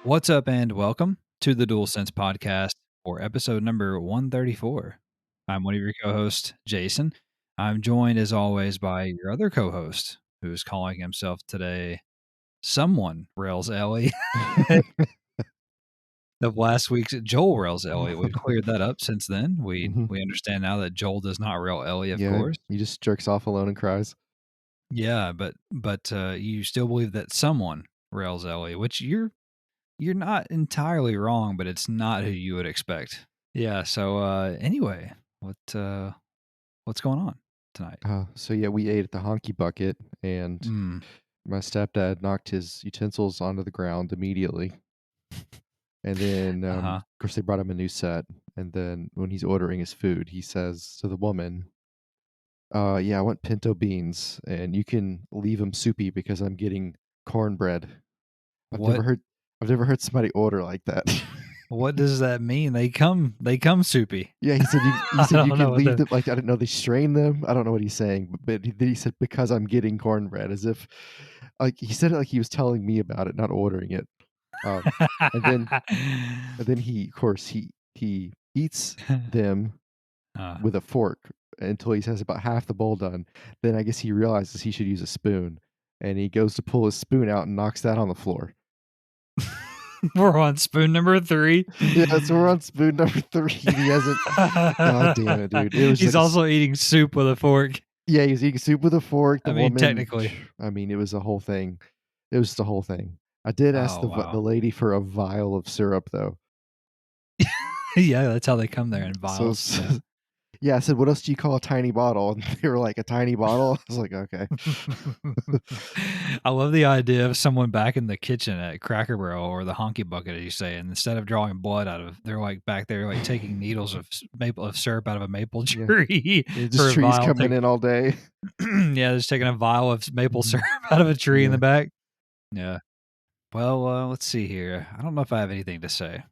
What's up, and welcome to the DualSense podcast for episode number 134. I'm one of your co-hosts, Jason. I'm joined, as always, by your other co-host, who is calling himself today someone Rails Ellie of last week's Joel Rails Ellie. We've cleared that up since then. We understand now that Joel does not rail Ellie, of course. He just jerks off alone and cries. Yeah, but you still believe that someone rails Ellie, which you're not entirely wrong, but it's not who you would expect. Yeah. So anyway, what's going on tonight? We ate at the Honky Bucket, and my stepdad knocked his utensils onto the ground immediately. And then, of course, they brought him a new set. And then when he's ordering his food, he says to the woman, I want pinto beans, and you can leave them soupy because I'm getting cornbread. I've never heard somebody order like that. What does that mean? They come soupy. Yeah, he said you can leave them. Like, I didn't know they strain them. I don't know what he's saying, but he said because I'm getting cornbread, as if like he said it like he was telling me about it, not ordering it. And then he, of course, he eats them with a fork until he has about half the bowl done. Then I guess he realizes he should use a spoon, and he goes to pull his spoon out and knocks that on the floor. We're on spoon number 3. Yeah, so we're on spoon number 3. He hasn't. God damn it, dude! He's also eating soup with a fork. Yeah, he was eating soup with a fork. Technically. It was a whole thing. It was the whole thing. I did ask the lady for a vial of syrup, though. Yeah, that's how they come there in vials. So, yeah, I said, what else do you call a tiny bottle? And they were like, a tiny bottle? I was like, okay. I love the idea of someone back in the kitchen at Cracker Barrel or the Honky Bucket, as you say, and instead of drawing blood out of, they're like back there like taking needles of syrup out of a maple tree. Yeah, just trees coming in all day. Yeah, just taking a vial of maple syrup out of a tree in the back. Yeah. Well, let's see here. I don't know if I have anything to say.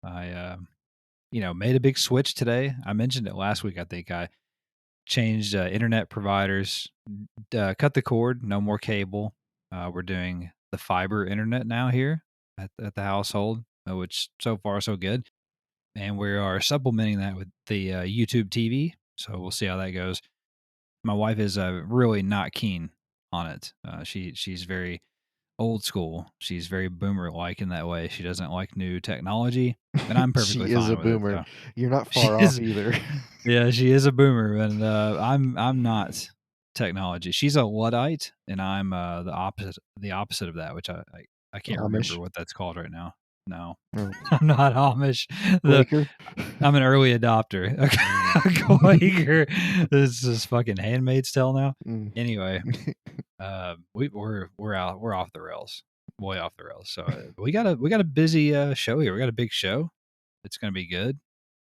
I made a big switch today. I mentioned it last week. I think I changed internet providers, cut the cord, no more cable. We're doing the fiber internet now here at the household, which so far so good. And we are supplementing that with the YouTube TV. So we'll see how that goes. My wife is really not keen on it. She's very old school. She's very boomer-like in that way. She doesn't like new technology, and I'm perfectly fine with it. She is a boomer. You're not far off either. Yeah, she is a boomer, and I'm not technology. She's a Luddite, and I'm the opposite of that, which I can't remember what that's called right now. No, I'm not Amish. I'm an early adopter. A Quaker. This is fucking Handmaid's Tale now. Anyway, we're off the rails, way off the rails. So we got a busy show here. We got a big show. It's gonna be good.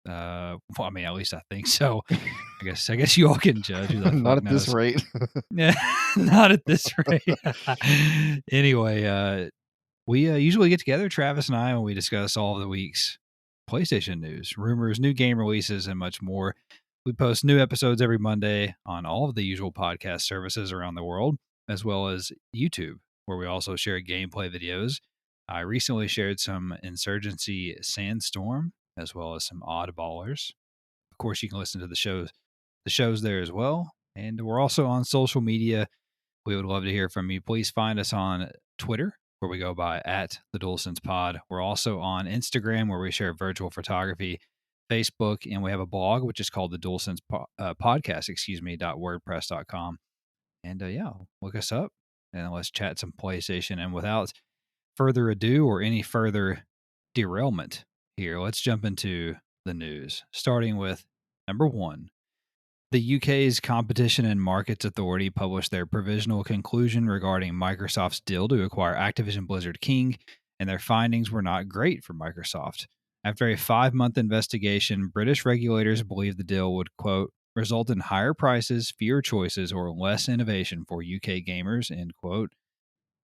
Well, I mean, at least I think so. I guess you all can judge. Who the fuck not at knows. this rate. Yeah, not at this rate. Anyway, we usually get together, Travis and I, and we discuss all of the week's PlayStation news, rumors, new game releases, and much more. We post new episodes every Monday on all of the usual podcast services around the world, as well as YouTube, where we also share gameplay videos. I recently shared some Insurgency Sandstorm, as well as some Oddballers. Of course, you can listen to the shows there as well. And we're also on social media. We would love to hear from you. Please find us on Twitter, where we go by @TheDualSensePod. We're also on Instagram, where we share virtual photography, Facebook, and we have a blog, which is called the DualSense Podcast, .wordpress.com. And look us up and let's chat some PlayStation. And without further ado or any further derailment here, let's jump into the news, starting with number 1. The UK's Competition and Markets Authority published their provisional conclusion regarding Microsoft's deal to acquire Activision Blizzard King, and their findings were not great for Microsoft. After a 5-month investigation, British regulators believe the deal would, quote, result in higher prices, fewer choices, or less innovation for UK gamers, end quote.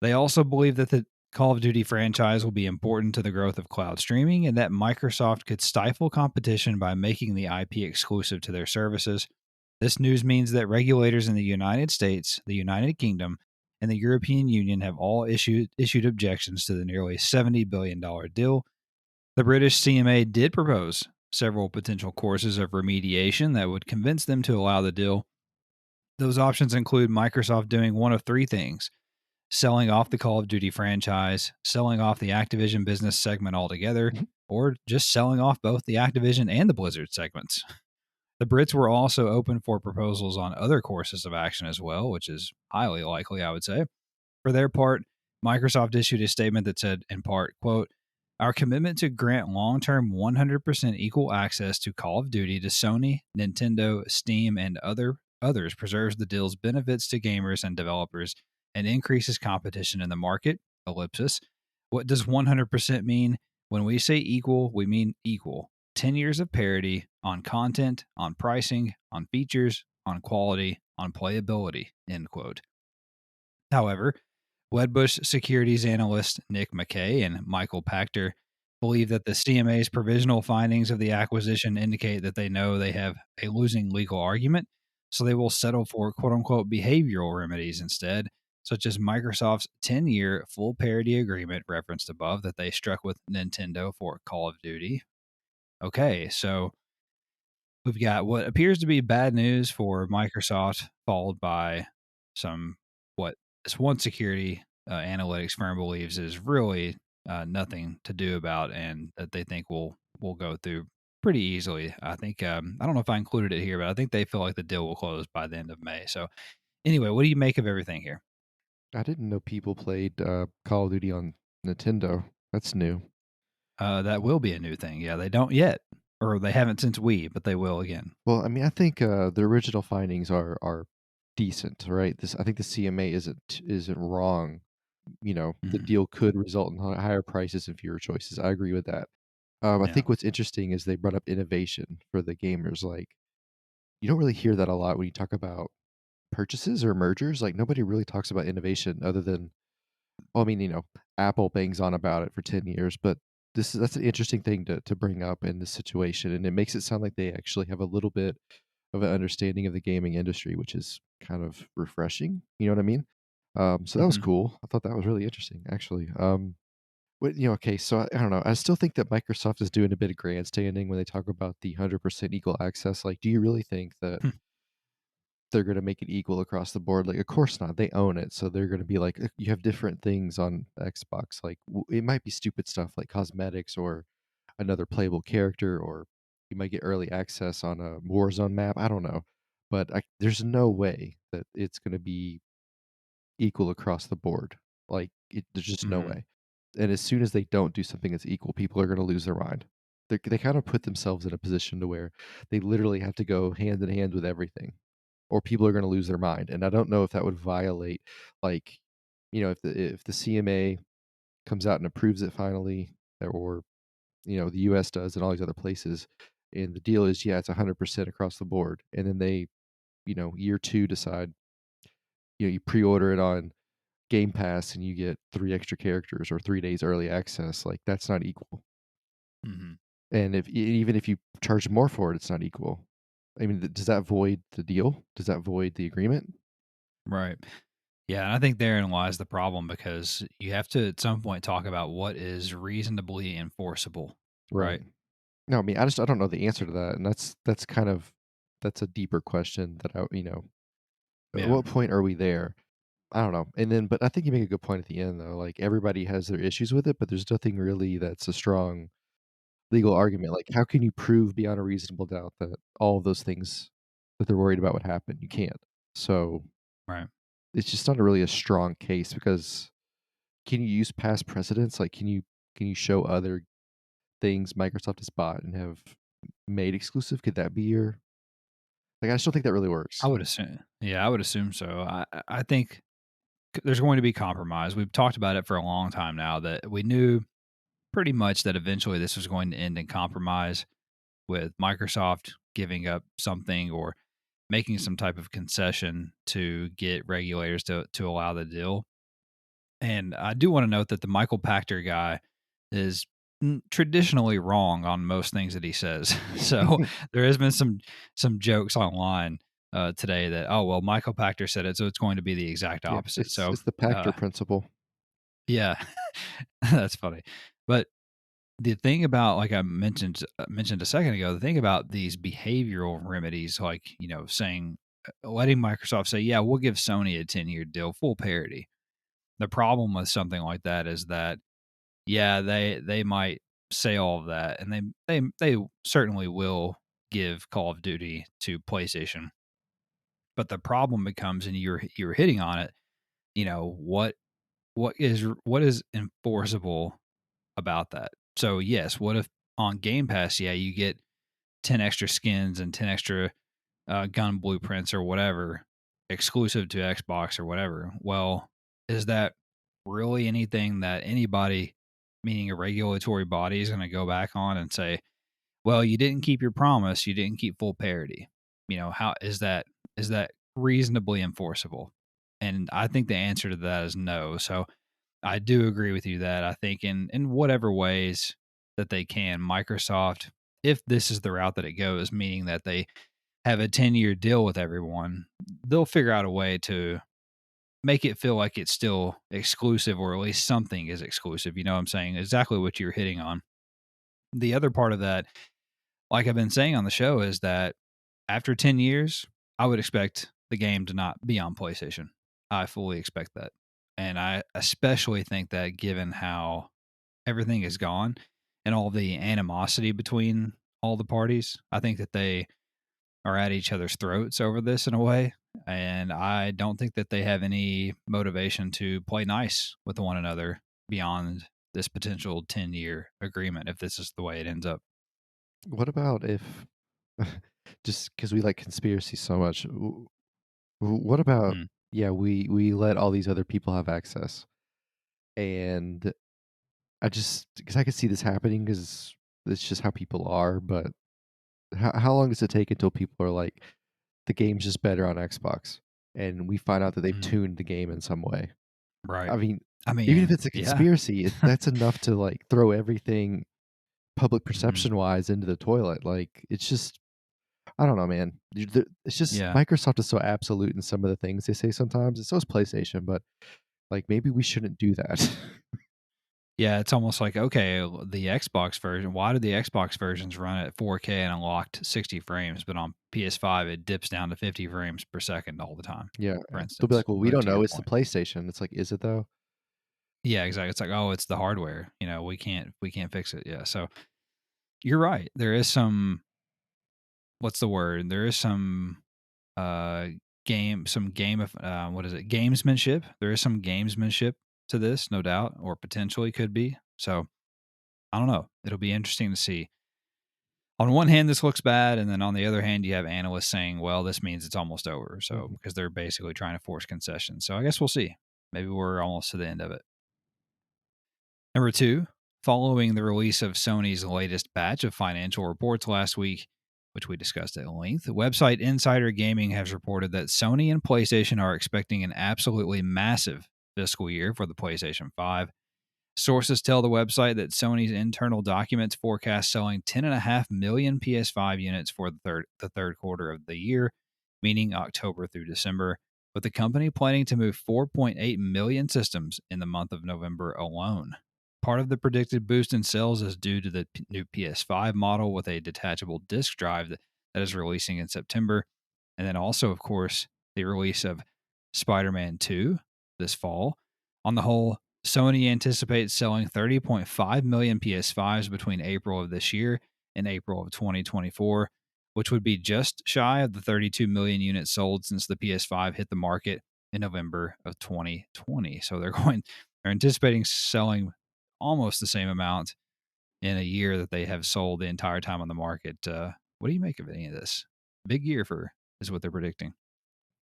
They also believe that the Call of Duty franchise will be important to the growth of cloud streaming, and that Microsoft could stifle competition by making the IP exclusive to their services. This news means that regulators in the United States, the United Kingdom, and the European Union have all issued objections to the nearly $70 billion deal. The British CMA did propose several potential courses of remediation that would convince them to allow the deal. Those options include Microsoft doing one of three things: selling off the Call of Duty franchise, selling off the Activision business segment altogether, Mhm. or just selling off both the Activision and the Blizzard segments. The Brits were also open for proposals on other courses of action as well, which is highly likely, I would say. For their part, Microsoft issued a statement that said, in part, quote, "Our commitment to grant long-term 100% equal access to Call of Duty to Sony, Nintendo, Steam, and others preserves the deal's benefits to gamers and developers and increases competition in the market." Ellipsis. What does 100% mean? When we say equal, we mean equal. 10 years of parity on content, on pricing, on features, on quality, on playability, end quote. However, Wedbush securities analyst Nick McKay and Michael Pachter believe that the CMA's provisional findings of the acquisition indicate that they know they have a losing legal argument, so they will settle for quote unquote behavioral remedies instead, such as Microsoft's 10-year full parity agreement referenced above that they struck with Nintendo for Call of Duty. Okay, so we've got what appears to be bad news for Microsoft, followed by some what this one security analytics firm believes is really nothing to do about, and that they think will go through pretty easily. I think I don't know if I included it here, but I think they feel like the deal will close by the end of May. So anyway, what do you make of everything here? I didn't know people played Call of Duty on Nintendo. That's new. That will be a new thing. Yeah, they don't yet, or they haven't since Wii, but they will again. Well, I mean, I think the original findings are decent, right? This I think the CMA isn't wrong. The Hmm. deal could result in higher prices and fewer choices. I agree with that. I Yeah. think what's interesting is they brought up innovation for the gamers. Like, you don't really hear that a lot when you talk about purchases or mergers. Like, nobody really talks about innovation other than, well, I mean, Apple bangs on about it for 10 years, but that's an interesting thing to bring up in this situation, and it makes it sound like they actually have a little bit of an understanding of the gaming industry, which is kind of refreshing. You know what I mean? So that was Hmm. cool. I thought that was really interesting, actually. Okay, so I don't know. I still think that Microsoft is doing a bit of grandstanding when they talk about the 100% equal access. Like, do you really think that they're going to make it equal across the board? Like, of course not. They own it, so they're going to be like, you have different things on Xbox. Like, it might be stupid stuff like cosmetics or another playable character, or you might get early access on a Warzone map. I don't know, but there's no way that it's going to be equal across the board. Like, there's just no Hmm. way. And as soon as they don't do something that's equal, people are going to lose their mind. They kind of put themselves in a position to where they literally have to go hand in hand with everything, or people are going to lose their mind. And I don't know if that would violate, like, if the CMA comes out and approves it finally, or the US does and all these other places, and the deal is, yeah, it's 100% across the board, and then they, year 2 decide, you pre-order it on Game Pass and you get 3 extra characters or 3 days early access. Like, that's not equal. Hmm. And even if you charge more for it, it's not equal. I mean, does that void the deal? Does that void the agreement? Right. Yeah, and I think therein lies the problem, because you have to at some point talk about what is reasonably enforceable, Right. right? No, I mean, I don't know the answer to that, and that's a deeper question that at Yeah. what point are we there? I don't know. And then, but I think you make a good point at the end, though. Like, everybody has their issues with it, but there's nothing really that's a strong legal argument. Like, how can you prove beyond a reasonable doubt that all of those things that they're worried about would happen? You can't. So Right. it's just not really a strong case, because can you use past precedents? Like, can you show other things Microsoft has bought and have made exclusive? Could that be your, like? I just don't think that really I works. would assume. Yeah, I would assume so. I think there's going to be compromise. We've talked about it for a long time now, that we knew pretty much that eventually this was going to end in compromise, with Microsoft giving up something or making some type of concession to get regulators to allow the deal. And I do want to note that the Michael Pachter guy is traditionally wrong on most things that he says. So there has been some jokes online today that, oh well, Michael Pachter said it, so it's going to be the exact Yeah, opposite. So it's the Pachter principle. yeah, that's funny. But the thing about, like I mentioned a second ago, the thing about these behavioral remedies, like, saying, letting Microsoft say, yeah, we'll give Sony a 10-year deal, full parity. The problem with something like that is that, yeah, they might say all of that, and they certainly will give Call of Duty to PlayStation. But the problem becomes, and you're hitting on it, what is enforceable about that? So yes, what if on Game Pass, yeah, you get 10 extra skins and 10 extra gun blueprints or whatever exclusive to Xbox or whatever? Well, is that really anything that anybody, meaning a regulatory body, is going to go back on and say, well, you didn't keep your promise, you didn't keep full parity? How is that reasonably enforceable? And I think the answer to that is no. So I do agree with you that I think in whatever ways that they can, Microsoft, if this is the route that it goes, meaning that they have a 10-year deal with everyone, they'll figure out a way to make it feel like it's still exclusive, or at least something is exclusive. You know what I'm saying? Exactly what you're hitting on. The other part of that, like I've been saying on the show, is that after 10 years, I would expect the game to not be on PlayStation. I fully expect that. And I especially think that, given how everything is gone and all the animosity between all the parties, I think that they are at each other's throats over this in a way. And I don't think that they have any motivation to play nice with one another beyond this potential 10-year agreement, if this is the way it ends up. What about if, just because we like conspiracy so much, what about, Mm, yeah, we let all these other people have access, and I just because I could see this happening because it's just how people are. But how long does it take until people are like, the game's just better on Xbox, and we find out that they've mm, tuned the game in some way? right. I mean, I even if mean, it's a yeah. conspiracy, that's enough to like throw everything public Mhm. perception wise into the toilet. Like it's just, I don't know, man. It's just Yeah. Microsoft is so absolute in some of the things they say sometimes, and so is PlayStation. But like maybe we shouldn't do that. Yeah, it's almost like, okay, the Xbox version, why do the Xbox versions run at 4K and unlocked 60 frames, but on PS5 it dips down to 50 frames per second all the time, Yeah, for they'll be instance, like, well, we don't to your know. It's the point. PlayStation. It's like, is it though? Yeah, exactly. It's like, oh, it's the hardware. We can't fix it. Yeah. So you're right. There is some, what's the word? There is some uh game of what is it? Gamesmanship. There is some gamesmanship to this, no doubt, or potentially could be. So I don't know. It'll be interesting to see. On one hand, this looks bad, and then on the other hand, you have analysts saying, well, this means it's almost over. So, Mhm. because they're basically trying to force concessions. So I guess we'll see. Maybe we're almost to the end of it. Number two, following the release of Sony's latest batch of financial reports last week, which we discussed at length, website Insider Gaming has reported that Sony and PlayStation are expecting an absolutely massive fiscal year for the PlayStation 5. Sources tell the website that Sony's internal documents forecast selling 10.5 million PS5 units for the third quarter of the year, meaning October through December, with the company planning to move 4.8 million systems in the month of November alone. Part of the predicted boost in sales is due to the new PS5 model with a detachable disk drive that is releasing in September, and then also, of course, the release of Spider-Man 2 this fall. On the whole, Sony anticipates selling 30.5 million PS5s between April of this year and April of 2024, which would be just shy of the 32 million units sold since the PS5 hit the market in November of 2020. So they're anticipating selling almost the same amount in a year that they have sold the entire time on the market. What do you make of any of this? Big year for is what they're predicting.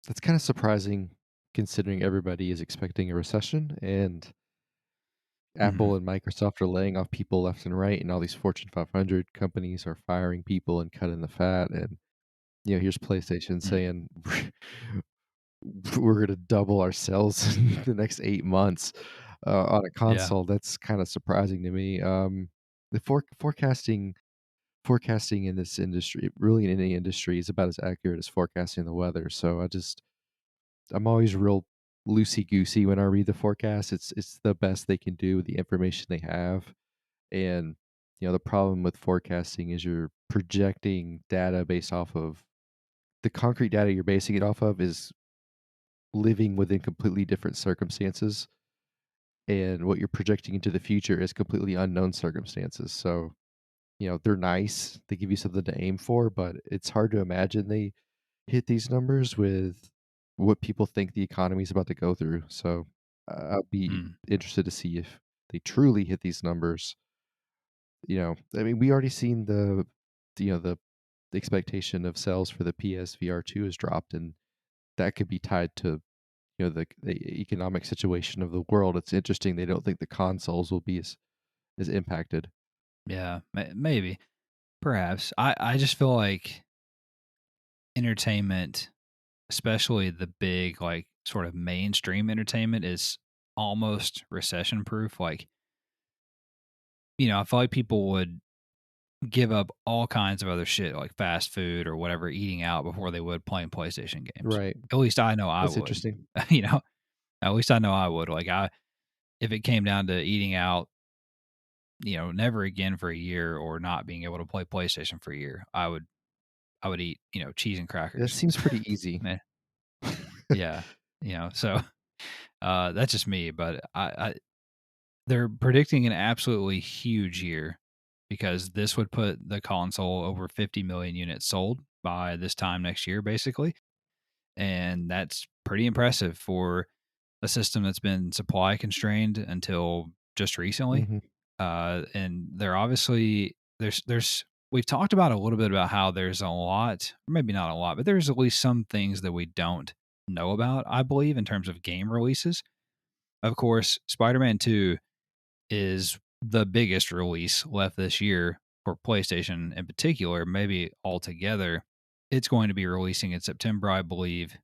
That's kind of surprising considering everybody is expecting a recession and Hmm. Apple and Microsoft are laying off people left and right, and all these Fortune 500 companies are firing people and cutting the fat. And here's PlayStation saying we're going to double our sales in the next 8 months on a Yeah. console. That's kind of surprising to me. The forecasting forecasting in this industry, really in any industry, is about as accurate as forecasting the weather. So I'm always real loosey goosey when I read the forecast. It's the best they can do with the information they have. And the problem with forecasting is you're projecting data based off of the concrete data you're basing it off of is living within completely different circumstances, and what you're projecting into the future is completely unknown circumstances. So, they're nice. They give you something to aim for, but it's hard to imagine they hit these numbers with what people think the economy is about to go through. So, I'll be Mm. interested to see if they truly hit these numbers. I mean, we already seen the expectation of sales for the PSVR2 has dropped, and that could be tied to the economic situation of the world. It's interesting they don't think the consoles will be as impacted. Yeah, maybe, perhaps. I just feel like entertainment, especially the big, like, sort of mainstream entertainment, is almost recession proof. Like, I feel like people would give up all kinds of other shit like fast food or whatever, eating out before they would playing PlayStation games. Right. At least I know I That's would. interesting. you know, at least I know I would. Like, if it came down to eating out, never again for a year or not being able to play PlayStation for a year, I would eat, cheese and That crackers. seems pretty easy. Man, yeah, so that's just me, but they're predicting an absolutely huge year because this would put the console over 50 million units sold by this time next year, basically. And that's pretty impressive for a system that's been supply constrained until just recently. Mhm. And they're obviously we've talked about a little bit about how there's a lot, or maybe not a lot, but there's at least some things that we don't know about, I believe, in terms of game releases. Of course, Spider-Man 2 is the biggest release left this year for PlayStation in particular, maybe altogether. It's going to be releasing in September, I believe,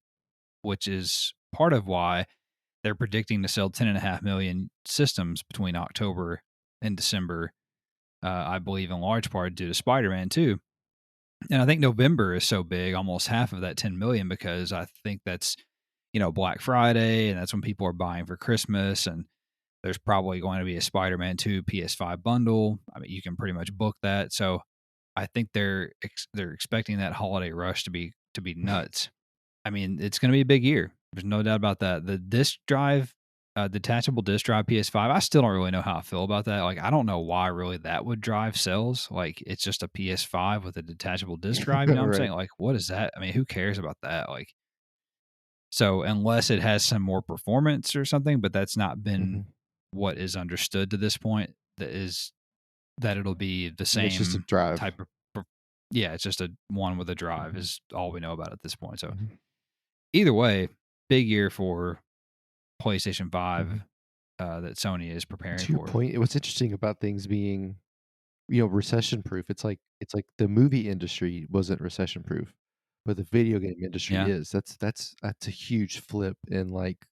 which is part of why they're predicting to sell 10.5 million systems between October and December. I believe in large part due to Spider-Man 2. And I think November is so big, almost half of that 10 million, because I think that's, Black Friday, and that's when people are buying for Christmas. And there's probably going to be a Spider-Man 2 PS5 bundle. I mean, you can pretty much book that. So I think they're expecting that holiday rush to be nuts. I mean, it's going to be a big year. There's no doubt about that. The disk drive, detachable disk drive PS5, I still don't really know how I feel about that. Like, I don't know why really that would drive sales. Like, it's just a PS5 with a detachable disk drive. You know what I'm Right. saying? Like, what is that? I mean, who cares about that? Like, so unless it has some more performance or something, but that's not been Mhm. what is understood to this point. That it'll be the It's just a same drive. type of. Yeah, it's just a one with a drive Mhm. is all we know about at this point. So Mhm. either way, big year for PlayStation 5 Mhm. that Sony is preparing To your for. point, what's interesting about things being, recession proof, it's like the movie industry wasn't recession proof, but the video game industry Yeah. is. That's a huge flip in, like,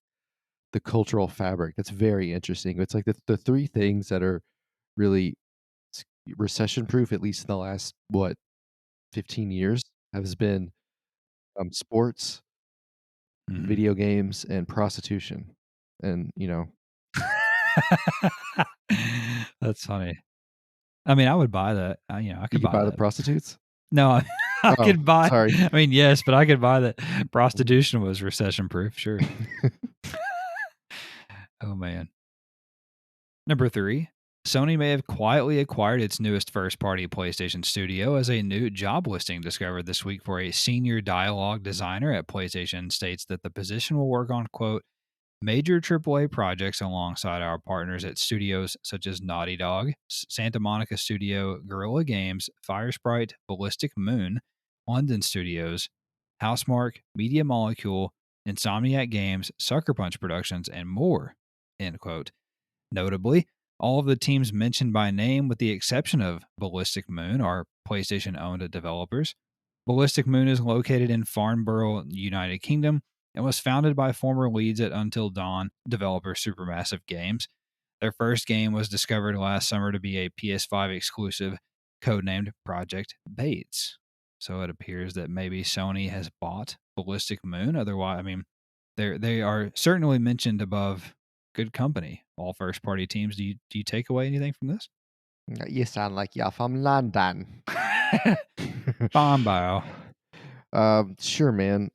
the cultural fabric. That's very interesting. It's like the 3 things that are really recession proof, at least in the last, what, 15 years, has been, sports, Mhm. video games, and prostitution. And, That's funny. I mean, I would buy that. I you could could buy buy the that. prostitutes? No, I Oh, could buy. sorry. I mean, yes, but I could buy that. Mhm. Prostitution was recession proof. Sure. Oh man. Number 3, Sony may have quietly acquired its newest first-party PlayStation studio as a new job listing discovered this week for a senior dialogue designer at PlayStation states that the position will work on, quote, major AAA projects alongside our partners at studios such as Naughty Dog, Santa Monica Studio, Guerrilla Games, Firesprite, Ballistic Moon, London Studios, Housemark, Media Molecule, Insomniac Games, Sucker Punch Productions, and more, end quote. Notably, all of the teams mentioned by name, with the exception of Ballistic Moon, are PlayStation owned developers. Ballistic Moon is located in Farnborough, United Kingdom, and was founded by former leads at Until Dawn developer Supermassive Games. Their first game was discovered last summer to be a PS5 exclusive codenamed Project Bates. So it appears that maybe Sony has bought Ballistic Moon. Otherwise, I mean, they are certainly mentioned above Good Company, all first party teams. Do you take away anything from this? You sound like you're from London. Bombao. Sure, man.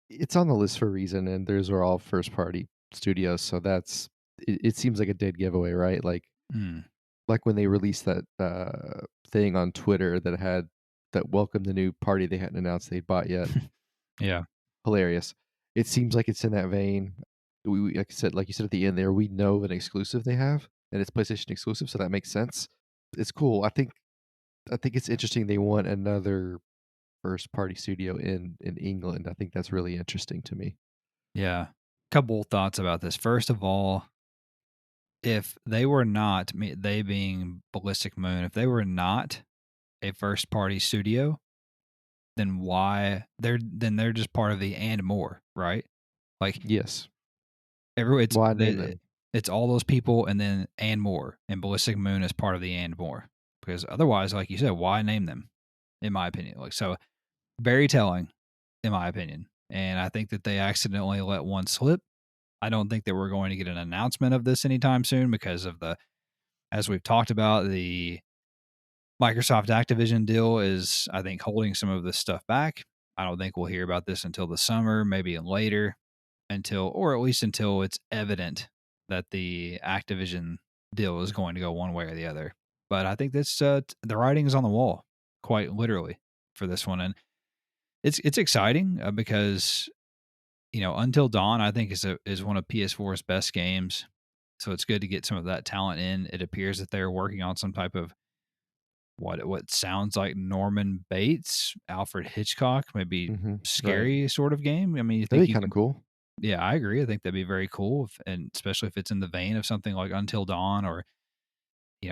It's on the list for a reason, and those are all first party studios, so it seems like a dead giveaway, right? Mm. Like when they released that thing on Twitter that welcomed the new party they hadn't announced they'd bought yet. Yeah. Hilarious. It seems like it's in that vein. Like you said at the end there, we know an exclusive they have, and it's PlayStation exclusive, so that makes sense. It's cool. I think it's interesting they want another first party studio in England. I think that's really interesting to me. Yeah. Couple thoughts about this. First of all, if they were not, they being Ballistic Moon, if they were not a first party studio, then they're just part of the and more, right? Like Yes. every it's Why name the them? it's all those people and then and more. And Ballistic Moon is part of the and more. Because otherwise, like you said, why name them? In my opinion. Like so very telling, in my opinion. And I think that they accidentally let one slip. I don't think that we're going to get an announcement of this anytime soon because of as we've talked about, the Microsoft Activision deal is, I think, holding some of this stuff back. I don't think we'll hear about this until the summer, maybe later, or at least until it's evident that the Activision deal is going to go one way or the other. But I think this the writing is on the wall, quite literally, for this one, and it's exciting because Until Dawn I think is one of PS4's best games, so it's good to get some of that talent in. It appears that they're working on some type of what sounds like Norman Bates, Alfred Hitchcock, maybe Right. scary sort of game. I mean, you That'd think be you kind of can? cool. Yeah, I agree. I think that'd be very cool, and especially if it's in the vein of something like Until Dawn or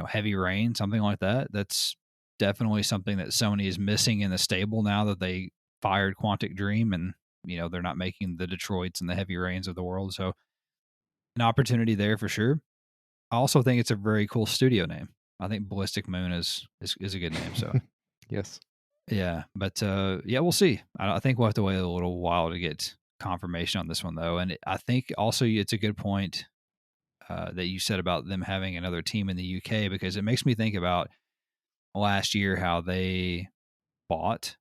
Heavy Rain, something like that. That's definitely something that Sony is missing in the stable now that they fired Quantic Dream and they're not making the Detroits and the Heavy Rains of the world. So an opportunity there for sure. I also think it's a very cool studio name. I think Ballistic Moon is a good name. So Yes. yeah, but yeah, we'll see. I think we'll have to wait a little while to get confirmation on this one, though. And I think also it's a good point that you said about them having another team in the UK because it makes me think about last year how they bought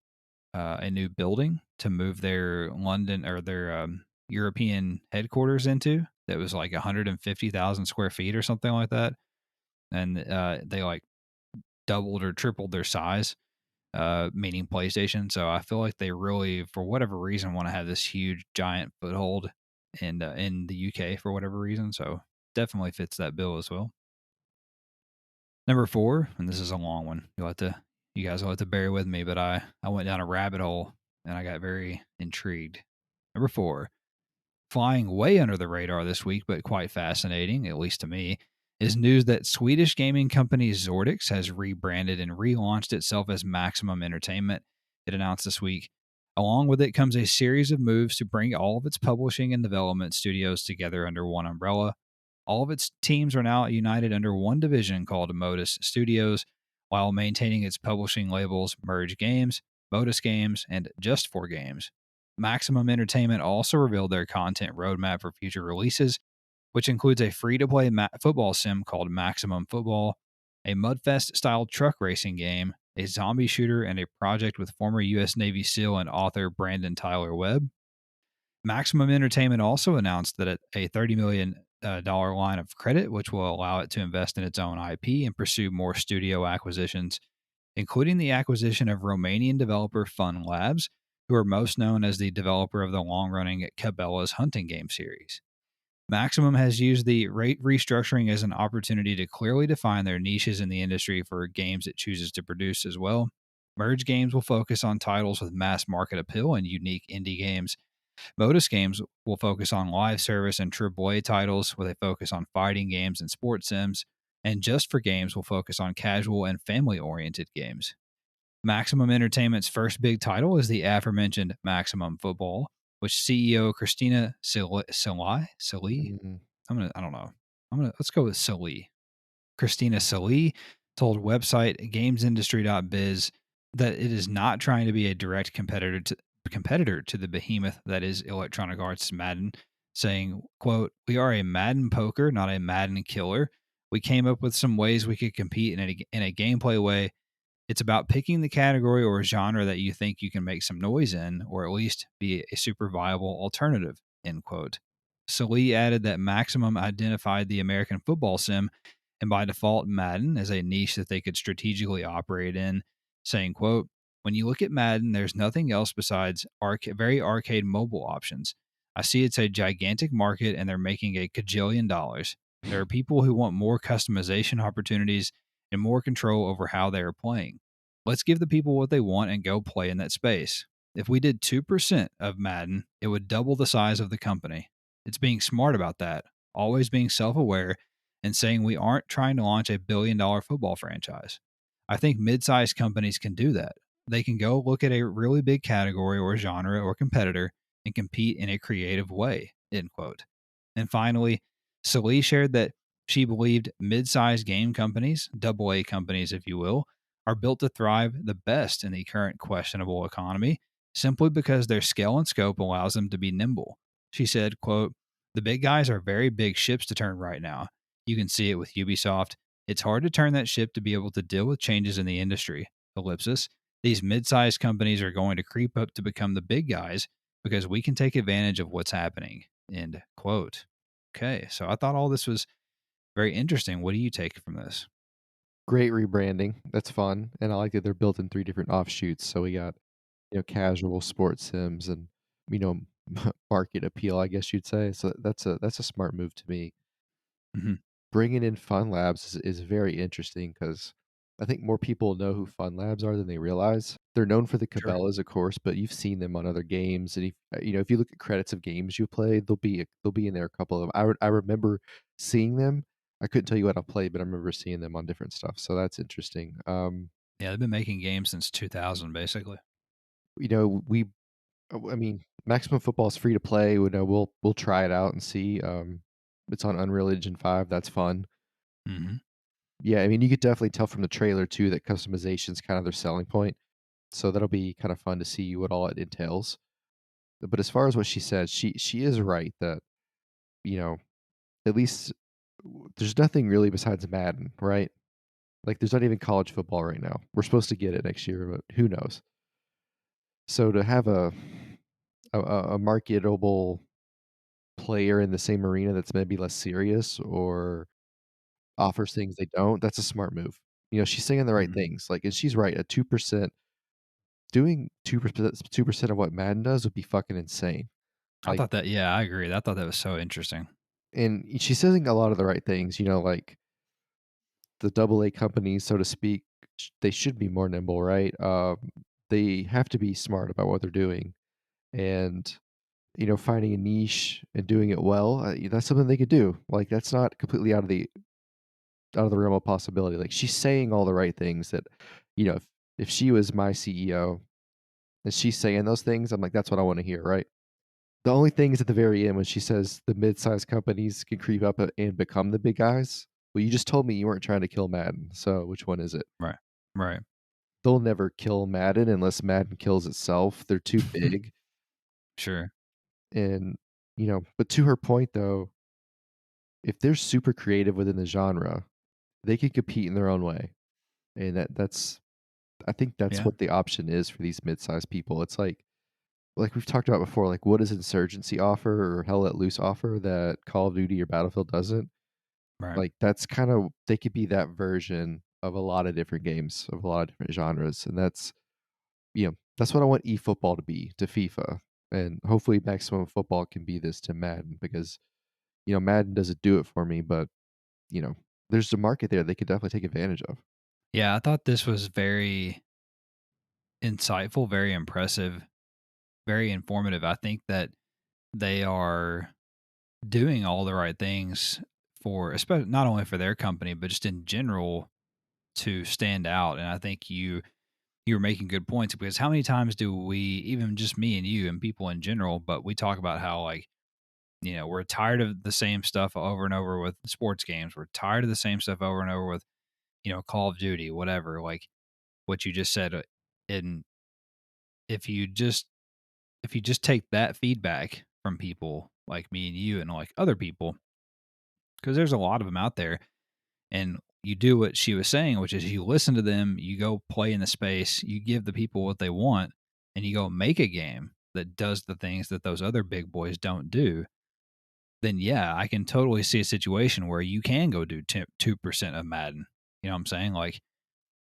a new building to move their London or their European headquarters into. That was like 150,000 square feet or something like that, and they like doubled or tripled their size, meaning PlayStation. So I feel like they really, for whatever reason, want to have this huge giant foothold in the UK for whatever reason. So definitely fits that bill as well. Number 4, and this is a long one. You guys will have to bear with me, but I went down a rabbit hole and I got very intrigued. Number 4, flying way under the radar this week, but quite fascinating, at least to me, is news that Swedish gaming company Zordix has rebranded and relaunched itself as Maximum Entertainment. It announced this week. Along with it comes a series of moves to bring all of its publishing and development studios together under one umbrella. All of its teams are now united under one division called Modus Studios, while maintaining its publishing labels Merge Games, Modus Games, and Just For Games. Maximum Entertainment also revealed their content roadmap for future releases, which includes a free to play football sim called Maximum Football, a Mudfest style truck racing game, a zombie shooter, and a project with former U.S. Navy SEAL and author Brandon Tyler Webb. Maximum Entertainment also announced that a $30 million line of credit, which will allow it to invest in its own IP and pursue more studio acquisitions, including the acquisition of Romanian developer Fun Labs, who are most known as the developer of the long running Cabela's hunting game series. Maximum has used the rate restructuring as an opportunity to clearly define their niches in the industry for games it chooses to produce as well. Merge Games will focus on titles with mass market appeal and unique indie games. Modus Games will focus on live service and AAA titles with a focus on fighting games and sports sims. And Just for Games will focus on casual and family oriented games. Maximum Entertainment's first big title is the aforementioned Maximum Football, which CEO Christina Salih, Mhm. I don't know. Let's go with Salih. Christina Salih told website gamesindustry.biz that it is not trying to be a direct competitor to the behemoth that is Electronic Arts Madden, saying, quote, "We are a Madden poker, not a Madden killer. We came up with some ways we could compete in a gameplay way. It's about picking the category or genre that you think you can make some noise in, or at least be a super viable alternative," end quote. Salee added that Maximum identified the American football sim and by default Madden as a niche that they could strategically operate in, saying, quote, "When you look at Madden, there's nothing else besides very arcade mobile options. I see it's a gigantic market and they're making a cajillion dollars. There are people who want more customization opportunities and more control over how they are playing. Let's give the people what they want and go play in that space. If we did 2% of Madden, it would double the size of the company. It's being smart about that, always being self aware, and saying we aren't trying to launch a $1 billion football franchise. I think mid sized companies can do that. They can go look at a really big category or genre or competitor and compete in a creative way," end quote. And finally, Salee shared that she believed mid sized game companies, AA companies, if you will, are built to thrive the best in the current questionable economy simply because their scale and scope allows them to be nimble. She said, quote, "The big guys are very big ships to turn right now. You can see it with Ubisoft. It's hard to turn that ship to be able to deal with changes in the industry. Ellipsis. These mid-sized companies are going to creep up to become the big guys because we can take advantage of what's happening." End quote. Okay, so I thought all this was very interesting. What do you take from this? Great rebranding. That's fun, and I like that they're built in 3 different offshoots. So we got, casual sports sims and, you know, market appeal, I guess you'd say. So that's a smart move to me. Hmm. Bringing in Fun Labs is very interesting because I think more people know who Fun Labs are than they realize. They're known for the Sure. Cabela's, of course, but you've seen them on other games, and if you look at credits of games you played, they'll be in there a couple of them. I remember seeing them. I couldn't tell you what I played, but I remember seeing them on different stuff, so that's interesting. Yeah, they've been making games since 2000, basically. You know, we I mean, Maximum Football is free to play. We'll try it out and see. It's on Unreal Engine 5. That's fun. Hmm. Yeah, I mean, you could definitely tell from the trailer too that customization is kind of their selling point. So that'll be kind of fun to see what all it entails. But as far as what she said, she is right that, you know, at least there's nothing really besides Madden, right? Like there's not even college football right now. We're supposed to get it next year, but who knows? So to have a marketable player in the same arena that's maybe less serious or offers things they don't, that's a smart move. She's saying the right Hmm. things. Like, and she's right. At 2%, doing 2% of what Madden does would be fucking insane. I Like, thought that, yeah, I agree. I thought that was so interesting. and she's saying a lot of the right things, like the double A companies, so to speak, they should be more nimble, right? They have to be smart about what they're doing. And, finding a niche and doing it well, that's something they could do. Like, that's not completely out of the realm of possibility. Like, she's saying all the right things that, if she was my CEO and she's saying those things, I'm like, that's what I want to hear, right? The only thing is at the very end when she says the mid-sized companies can creep up and become the big guys. Well, you just told me you weren't trying to kill Madden, so which one is it? Right. Right. They'll never kill Madden unless Madden kills itself. They're too big, Sure. and But to her point, though, if they're super creative within the genre, they can compete in their own way, and that's I think that's Yeah. what the option is for these mid-sized people. It's like we've talked about before, like what does Insurgency offer or Hell Let Loose offer that Call of Duty or Battlefield doesn't? Right. Like that's kind of they could be that version of a lot of different games, of a lot of different genres. And that's what I want eFootball to be to FIFA. And hopefully Maximum Football can be this to Madden because, Madden doesn't do it for me, but you know, there's a market there they could definitely take advantage of. Yeah, I thought this was very insightful, very impressive, very informative. I think that they are doing all the right things for, especially not only for their company, but just in general to stand out. And I think you were making good points because how many times do we, even just me and you and people in general, but we talk about how like, we're tired of the same stuff over and over with sports games. We're tired of the same stuff over and over with, Call of Duty, whatever, like what you just said. And if you just take that feedback from people like me and you and like other people, because there's a lot of them out there, and you do what she was saying, which is you listen to them, you go play in the space, you give the people what they want, and you go make a game that does the things that those other big boys don't do, then yeah, I can totally see a situation where you can go do 2% of Madden. You know what I'm saying? Like,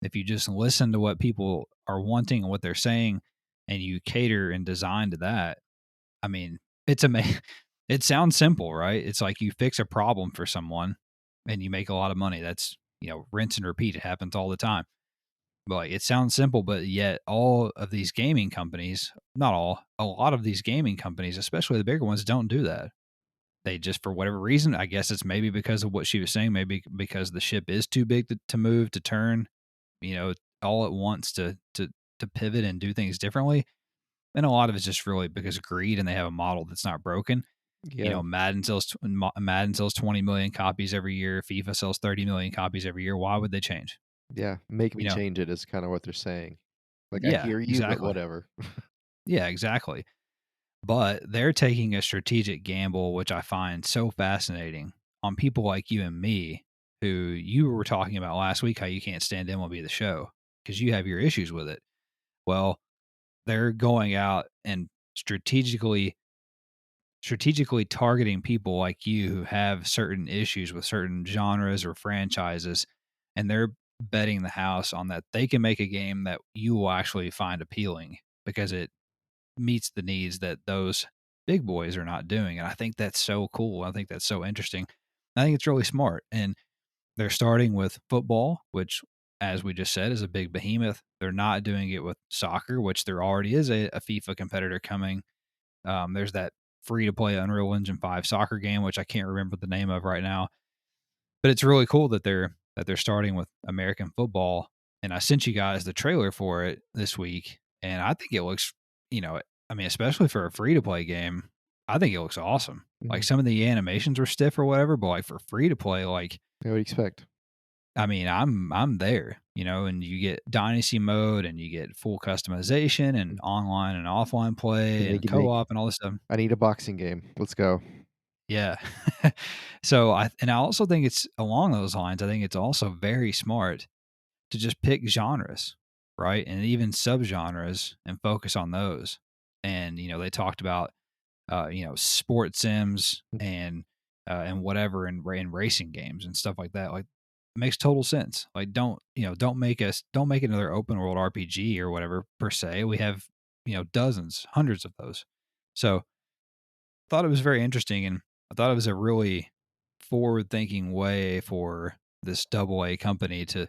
if you just listen to what people are wanting and what they're saying, and you cater and design to that, I mean, it's amazing. It sounds simple, right? It's like you fix a problem for someone and you make a lot of money. That's, rinse and repeat. It happens all the time. But like, it sounds simple, but yet all of these gaming companies, not all, a lot of these gaming companies, especially the bigger ones, don't do that. They just, for whatever reason, I guess it's maybe because of what she was saying, maybe because the ship is too big to move, to turn, all at once to pivot and do things differently. And a lot of it's just really because of greed, and they have a model that's not broken. Yeah. Madden sells 20 million copies every year. FIFA sells 30 million copies every year. Why would they change? Yeah. Make me You know, change it is kind of what they're saying. Like, I yeah, hear you, but exactly. whatever. Yeah, exactly. But they're taking a strategic gamble, which I find so fascinating, on people like you and me, who you were talking about last week, how you can't stand MLB the Show because you have your issues with it. Well, they're going out and strategically targeting people like you who have certain issues with certain genres or franchises, and they're betting the house on that they can make a game that you will actually find appealing because it meets the needs that those big boys are not doing. And I think that's so cool. I think that's so interesting. I think it's really smart. And they're starting with football, which, as we just said, is a big behemoth. They're not doing it with soccer, which there already is a FIFA competitor coming. There's that free to play Unreal Engine 5 soccer game, which I can't remember the name of right now. But it's really cool that they're starting with American football. And I sent you guys the trailer for it this week, and I think it looks, I mean, especially for a free to play game, I think it looks awesome. Like, Mhm. some of the animations are stiff or whatever, but like for free to play, like, Yeah, what do you expect? I mean, I'm there, and you get dynasty mode, and you get full customization and Mm. online and offline play and Make co-op and all this stuff. I need a boxing game. Let's go. Yeah. So I also think it's along those lines. I think it's also very smart to just pick genres, right? And even subgenres, and focus on those. And they talked about sports sims Mm. and whatever in racing games and stuff like that. Like, it makes total sense. Like, don't make another open world RPG or whatever per se. We have dozens, hundreds of those. So thought it was very interesting, and I thought it was a really forward thinking way for this double A company to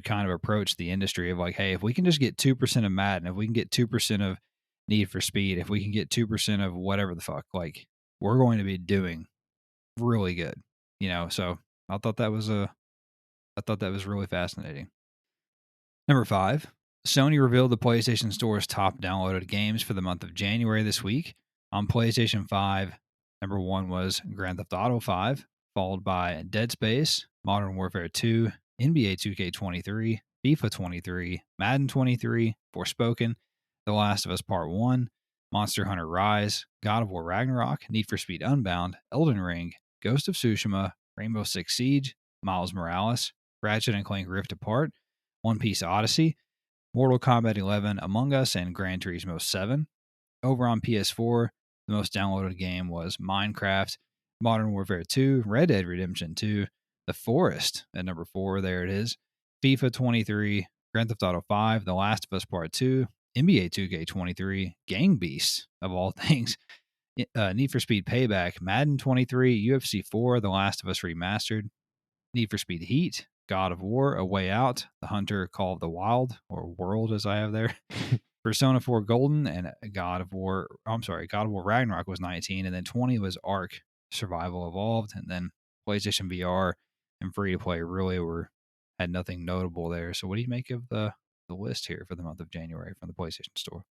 kind of approach the industry of like, hey, if we can just get 2% of Madden, if we can get 2% of Need for Speed, if we can get 2% of whatever the fuck, like, we're going to be doing really good. So I thought that was really fascinating. Number 5, Sony revealed the PlayStation Store's top downloaded games for the month of January this week. On PlayStation 5, number 1 was Grand Theft Auto 5, followed by Dead Space, Modern Warfare 2, NBA 2K23, FIFA 23, Madden 23, Forspoken, The Last of Us Part 1, Monster Hunter Rise, God of War Ragnarok, Need for Speed Unbound, Elden Ring, Ghost of Tsushima, Rainbow Six Siege, Miles Morales, Ratchet and Clank Rift Apart, One Piece Odyssey, Mortal Kombat 11, Among Us, and Gran Turismo 7. Over on PS4, the most downloaded game was Minecraft, Modern Warfare 2, Red Dead Redemption 2, The Forest at number 4, there it is, FIFA 23, Grand Theft Auto 5, The Last of Us Part 2, NBA 2K23, Gang Beasts, of all things, Need for Speed Payback, Madden 23, UFC 4, The Last of Us Remastered, Need for Speed Heat, God of War, A Way Out, The Hunter Call of the Wild, or World as I have there, Persona 4 Golden, and God of War Ragnarok was 19, and then 20 was Ark Survival Evolved, and then PlayStation VR and free to play really had nothing notable there. So what do you make of the list here for the month of January from the PlayStation Store?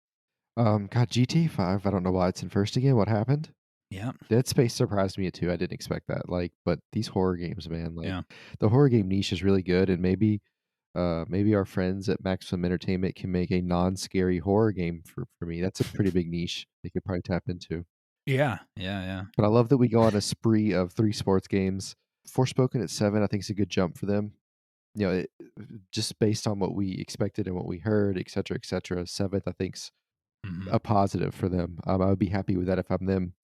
God, GT 5. I don't know why it's in first again. What happened? Yeah. Dead Space surprised me too. I didn't expect that. Like, but these horror games, man, like Yeah. the horror game niche is really good, and maybe our friends at Maximum Entertainment can make a non-scary horror game for me. That's a pretty big niche they could probably tap into. Yeah. Yeah. Yeah. But I love that we go on a spree of 3 sports games. Forspoken at 7, I think is a good jump for them. You know, just based on what we expected and what we heard, et cetera, et cetera. 7th, I think's Mm-hmm. a positive for them. I would be happy with that if I'm them.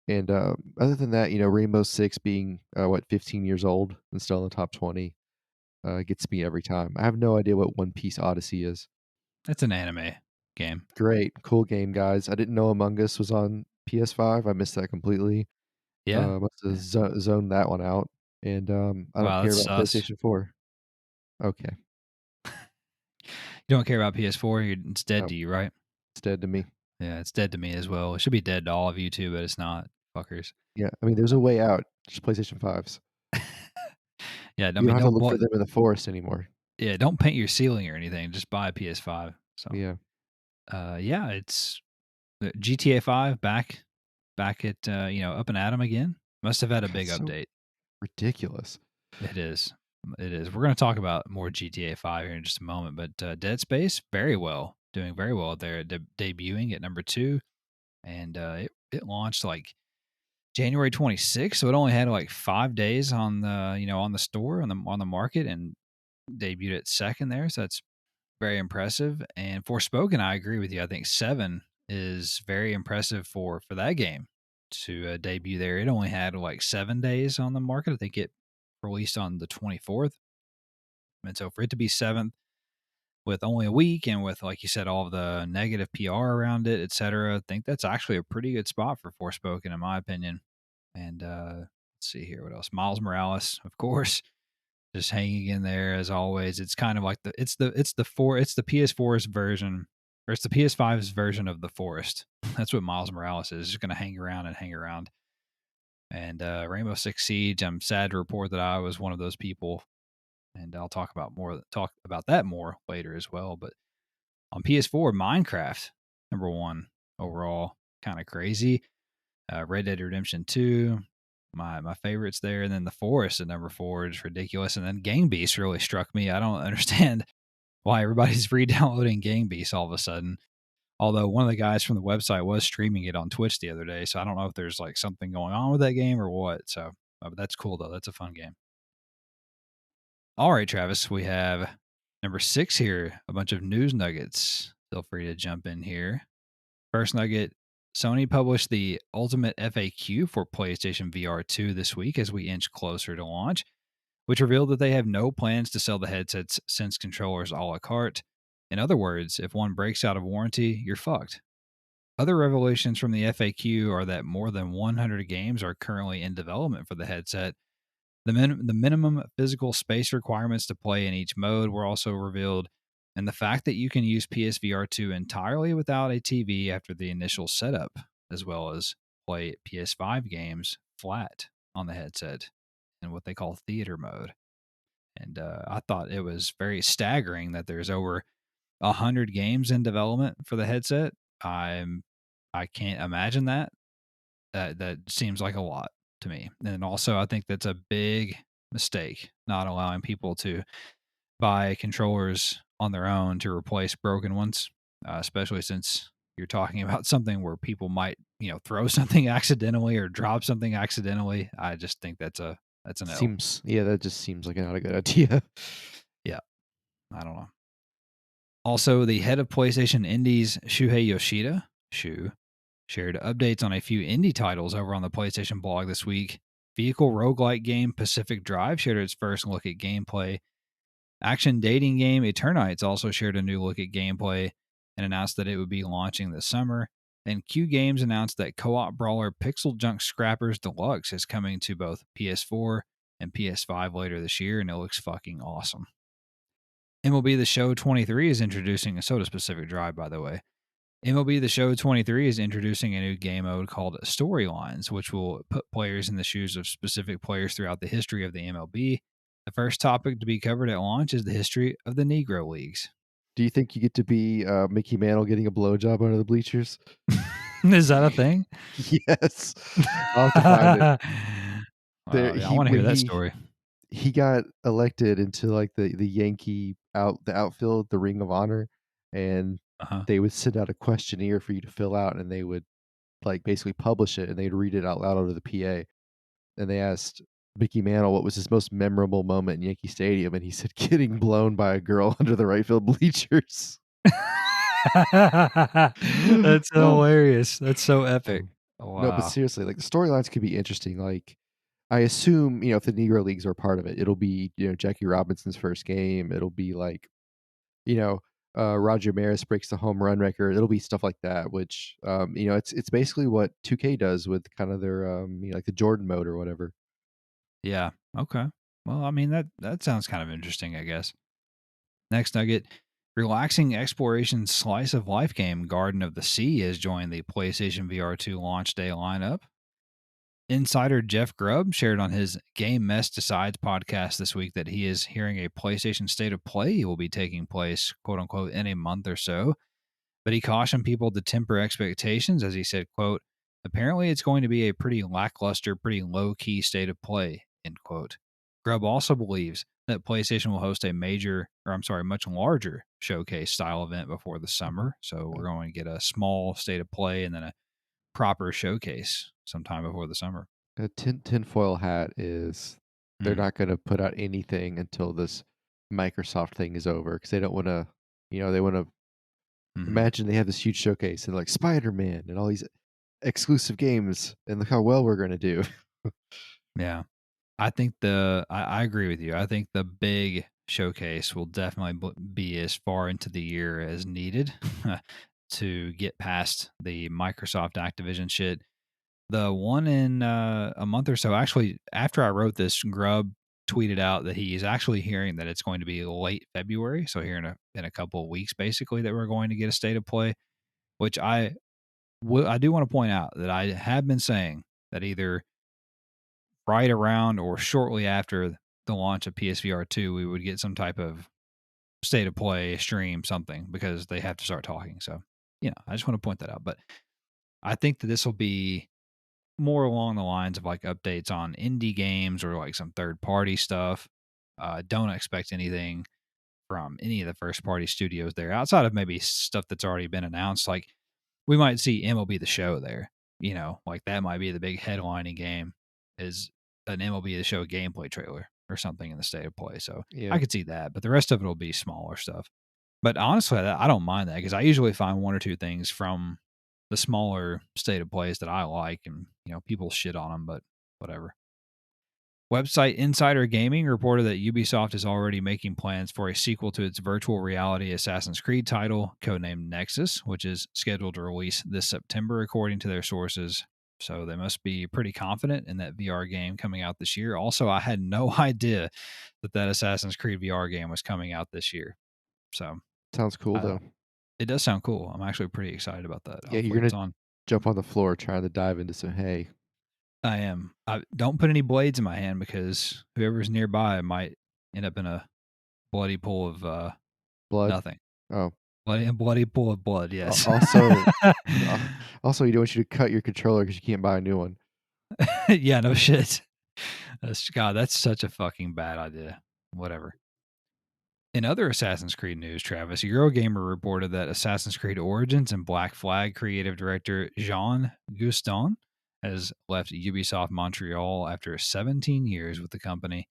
And other than that, Rainbow Six being 15 years old and still in the top 20 gets me every time. I have no idea what One Piece Odyssey is. It's an anime game. Great, cool game, guys. I didn't know Among Us was on PS5. I missed that completely. Yeah. Must have Yeah. zoned that one out. And I don't Wow, care that's about sus. PlayStation 4. Okay, You don't care about PS4. It's dead no, to you, right? it's dead to me. Yeah, it's dead to me as well. It should be dead to all of you too, but it's not. Fuckers. Yeah, I mean, there's a way out. Just PlayStation 5s. Yeah, I You don't mean, have to don't look for boy, them in the forest anymore. yeah, don't paint your ceiling or anything. Just buy a PS5. So, Yeah, yeah, it's GTA 5 back at up and at 'em again. Must have had a God, big so update. ridiculous. It is. It is. We're going to talk about more GTA 5 here in just a moment, but Dead Space very well, doing very well there, debuting at number 2, and it launched like January 26th, so it only had like 5 days on the on the store on the market, and debuted at second there. So that's very impressive. And Forspoken, I agree with you. I think 7 is very impressive for that game to debut there. It only had like 7 days on the market. I think it released on the 24th, and so for it to be seventh with only a week and with, like you said, all of the negative PR around it, etc., I think that's actually a pretty good spot for Forspoken, in my opinion. And let's see here, what else? Miles Morales, of course, just hanging in there as always. It's kind of like it's the PS4's version, or it's the PS5's version of the Forest. That's what Miles Morales is. Just going to hang around and hang around. And Rainbow Six Siege, I'm sad to report that I was one of those people, and I'll talk about that more later as well. But on PS4, Minecraft number 1 overall, kind of crazy. Red Dead Redemption 2, my favorites there, and then The Forest at number 4 is ridiculous. And then Gang Beasts really struck me. I don't understand why everybody's re-downloading Gang Beasts all of a sudden. Although one of the guys from the website was streaming it on Twitch the other day, so I don't know if there's like something going on with that game or what. So, but that's cool though. That's a fun game. All right, Travis, we have number 6 here. A bunch of news nuggets. Feel free to jump in here. First nugget: Sony published the ultimate FAQ for PlayStation VR 2 this week as we inch closer to launch, which revealed that they have no plans to sell the headset's Sense controllers a la carte. In other words, if one breaks out of warranty, you're fucked. Other revelations from the FAQ are that more than 100 games are currently in development for the headset. The minimum physical space requirements to play in each mode were also revealed, and the fact that you can use PSVR 2 entirely without a TV after the initial setup, as well as play PS5 games flat on the headset in what they call theater mode. And I thought it was very staggering that there's over 100 games in development for the headset. I can't imagine that. That seems like a lot to me. And also, I think that's a big mistake, not allowing people to buy controllers on their own to replace broken ones, especially since you're talking about something where people might, throw something accidentally or drop something accidentally. I just think that's an L. That just seems like not a good idea. Yeah, I don't know. Also, the head of PlayStation Indies, Shuhei Yoshida, shared updates on a few indie titles over on the PlayStation blog this week. Vehicle roguelike game Pacific Drive shared its first look at gameplay. Action dating game Eternites also shared a new look at gameplay and announced that it would be launching this summer. And Q Games announced that co-op brawler Pixel Junk Scrappers Deluxe is coming to both PS4 and PS5 later this year, and it looks fucking awesome. MLB The Show 23 is introducing a Soda Pacific Drive, by the way. MLB The Show 23 is introducing a new game mode called Storylines, which will put players in the shoes of specific players throughout the history of the MLB. The first topic to be covered at launch is the history of the Negro Leagues. Do you think you get to be Mickey Mantle getting a blowjob under the bleachers? Is that a thing? Yes. I'll have to find it. There Wow, yeah, I wanna hear that story. he got elected into, like, the Yankee the outfield, the Ring of Honor, and Uh-huh. they would send out a questionnaire for you to fill out, and they would, like, basically publish it, and they'd read it out loud over the PA, and they asked Mickey Mantle what was his most memorable moment in Yankee Stadium, and he said getting blown by a girl under the right field bleachers. That's No. hilarious. That's so epic. Um, no, but Wow. seriously, like, the storylines could be interesting, like, I assume, if the Negro Leagues are part of it, it'll be, Jackie Robinson's first game, it'll be like, you know, Roger Maris breaks the home run record. It'll be stuff like that, which, it's basically what 2K does with kind of their, like the Jordan mode or whatever. Yeah. Okay. Well, I mean, that sounds kind of interesting, I guess. Next nugget. Relaxing exploration slice of life game Garden of the Sea has joined the PlayStation VR 2 launch day lineup. Insider Jeff Grubb shared on his Game Mess Decides podcast this week that he is hearing a PlayStation State of Play will be taking place, quote unquote, in a month or so. But he cautioned people to temper expectations as he said, quote, apparently it's going to be a pretty lackluster, pretty low-key state of play, end quote. Grubb also believes that PlayStation will host a much larger showcase style event before the Mhm. summer. So Yeah. we're going to get a small state of play and then a proper showcase sometime before the summer. A tinfoil hat is they're Mm-hmm. not going to put out anything until this Microsoft thing is over because they don't want to, they want to Mm-hmm. imagine they have this huge showcase and like Spider Man and all these exclusive games and look how well we're going to do. Yeah. I think I agree with you. I think the big showcase will definitely be as far into the year as needed to get past the Microsoft Activision shit. The one in a month or so, actually, after I wrote this, Grubb tweeted out that he's actually hearing that it's going to be late February. So here in a couple of weeks, basically, that we're going to get a state of play. Which I do want to point out that I have been saying that either right around or shortly after the launch of PSVR 2, we would get some type of state of play, stream, something, because they have to start talking. So, I just want to point that out. But I think that this will be more along the lines of like updates on indie games or like some third party stuff. Don't expect anything from any of the first party studios there outside of maybe stuff that's already been announced. Like we might see MLB The Show there, like that might be the big headlining game is an MLB The Show gameplay trailer or something in the state of play. So I Yeah. could see that, but the rest of it will be smaller stuff. But honestly, I don't mind that because I usually find one or two things from the smaller state of plays that I like, and people shit on them, but whatever. Website Insider Gaming reported that Ubisoft is already making plans for a sequel to its virtual reality Assassin's Creed title, codenamed Nexus, which is scheduled to release this September, according to their sources. So they must be pretty confident in that VR game coming out this year. Also, I had no idea that Assassin's Creed VR game was coming out this year. So Sounds cool uh, though. it does sound cool. I'm actually pretty excited about that. Yeah, Hopefully you're it's gonna on. jump on the floor trying to dive into some hay. I am. I don't put any blades in my hand because whoever's nearby might end up in a bloody pool of Blood. nothing. Oh, Bloody pool of blood. Yes. also, also, you don't want you to cut your controller because you can't buy a new one. Yeah. No shit. God, that's such a fucking bad idea. Whatever. In other Assassin's Creed news, Travis, Eurogamer reported that Assassin's Creed Origins and Black Flag creative director Jean Guston has left Ubisoft Montreal after 17 years with the company.